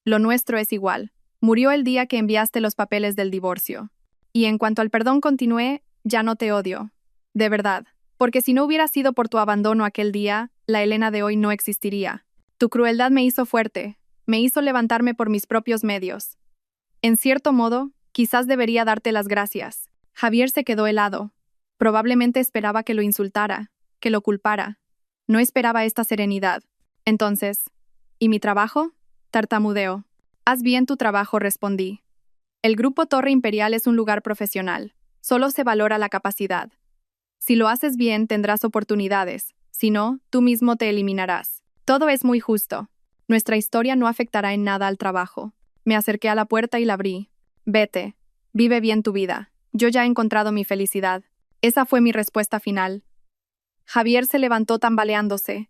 Lo nuestro es igual. Murió el día que enviaste los papeles del divorcio. Y en cuanto al perdón, continué, ya no te odio. De verdad. Porque si no hubiera sido por tu abandono aquel día, la Elena de hoy no existiría. Tu crueldad me hizo fuerte, me hizo levantarme por mis propios medios. En cierto modo, quizás debería darte las gracias. Javier se quedó helado. Probablemente esperaba que lo insultara, que lo culpara. No esperaba esta serenidad. Entonces, ¿y mi trabajo? Tartamudeó. Haz bien tu trabajo, respondí. El Grupo Torre Imperial es un lugar profesional. Solo se valora la capacidad. Si lo haces bien, tendrás oportunidades. Si no, tú mismo te eliminarás. Todo es muy justo. Nuestra historia no afectará en nada al trabajo. Me acerqué a la puerta y la abrí. Vete. Vive bien tu vida. Yo ya he encontrado mi felicidad. Esa fue mi respuesta final. Javier se levantó tambaleándose.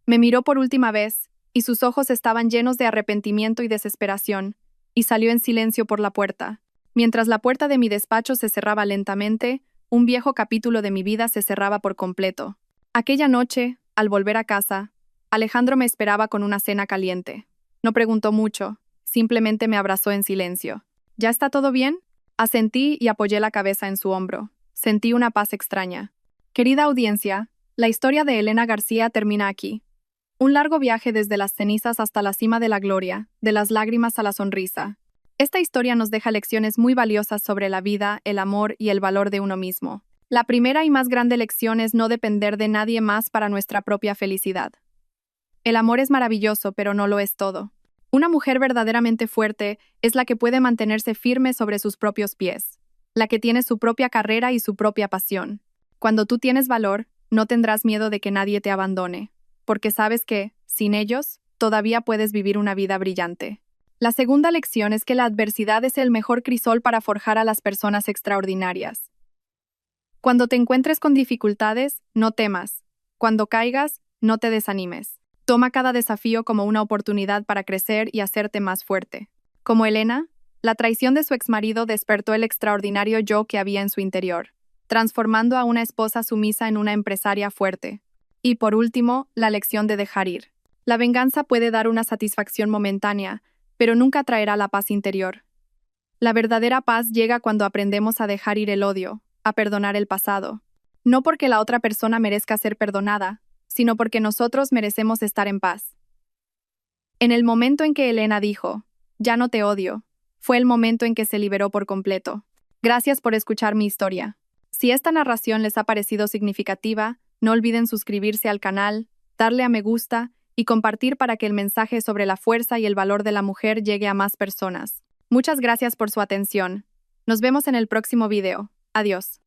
Me miró por última vez, y sus ojos estaban llenos de arrepentimiento y desesperación, y salió en silencio por la puerta. Mientras la puerta de mi despacho se cerraba lentamente, un viejo capítulo de mi vida se cerraba por completo. Aquella noche, al volver a casa, Alejandro me esperaba con una cena caliente. No preguntó mucho, simplemente me abrazó en silencio. ¿Ya está todo bien? Asentí y apoyé la cabeza en su hombro. Sentí una paz extraña. Querida audiencia, la historia de Elena García termina aquí. Un largo viaje desde las cenizas hasta la cima de la gloria, de las lágrimas a la sonrisa. Esta historia nos deja lecciones muy valiosas sobre la vida, el amor y el valor de uno mismo. La primera y más grande lección es no depender de nadie más para nuestra propia felicidad. El amor es maravilloso, pero no lo es todo. Una mujer verdaderamente fuerte es la que puede mantenerse firme sobre sus propios pies. la que tiene su propia carrera y su propia pasión. Cuando tú tienes valor, no tendrás miedo de que nadie te abandone, porque sabes que, sin ellos, todavía puedes vivir una vida brillante. La segunda lección es que la adversidad es el mejor crisol para forjar a las personas extraordinarias. Cuando te encuentres con dificultades, no temas. Cuando caigas, no te desanimes. Toma cada desafío como una oportunidad para crecer y hacerte más fuerte. Como Elena, la traición de su exmarido despertó el extraordinario yo que había en su interior, transformando a una esposa sumisa en una empresaria fuerte. Y por último, la lección de dejar ir. La venganza puede dar una satisfacción momentánea, pero nunca traerá la paz interior. La verdadera paz llega cuando aprendemos a dejar ir el odio, a perdonar el pasado. No porque la otra persona merezca ser perdonada, sino porque nosotros merecemos estar en paz. En el momento en que Elena dijo, "Ya no te odio", fue el momento en que se liberó por completo. Gracias por escuchar mi historia. Si esta narración les ha parecido significativa, no olviden suscribirse al canal, darle a me gusta y compartir para que el mensaje sobre la fuerza y el valor de la mujer llegue a más personas. Muchas gracias por su atención. Nos vemos en el próximo video. Adiós.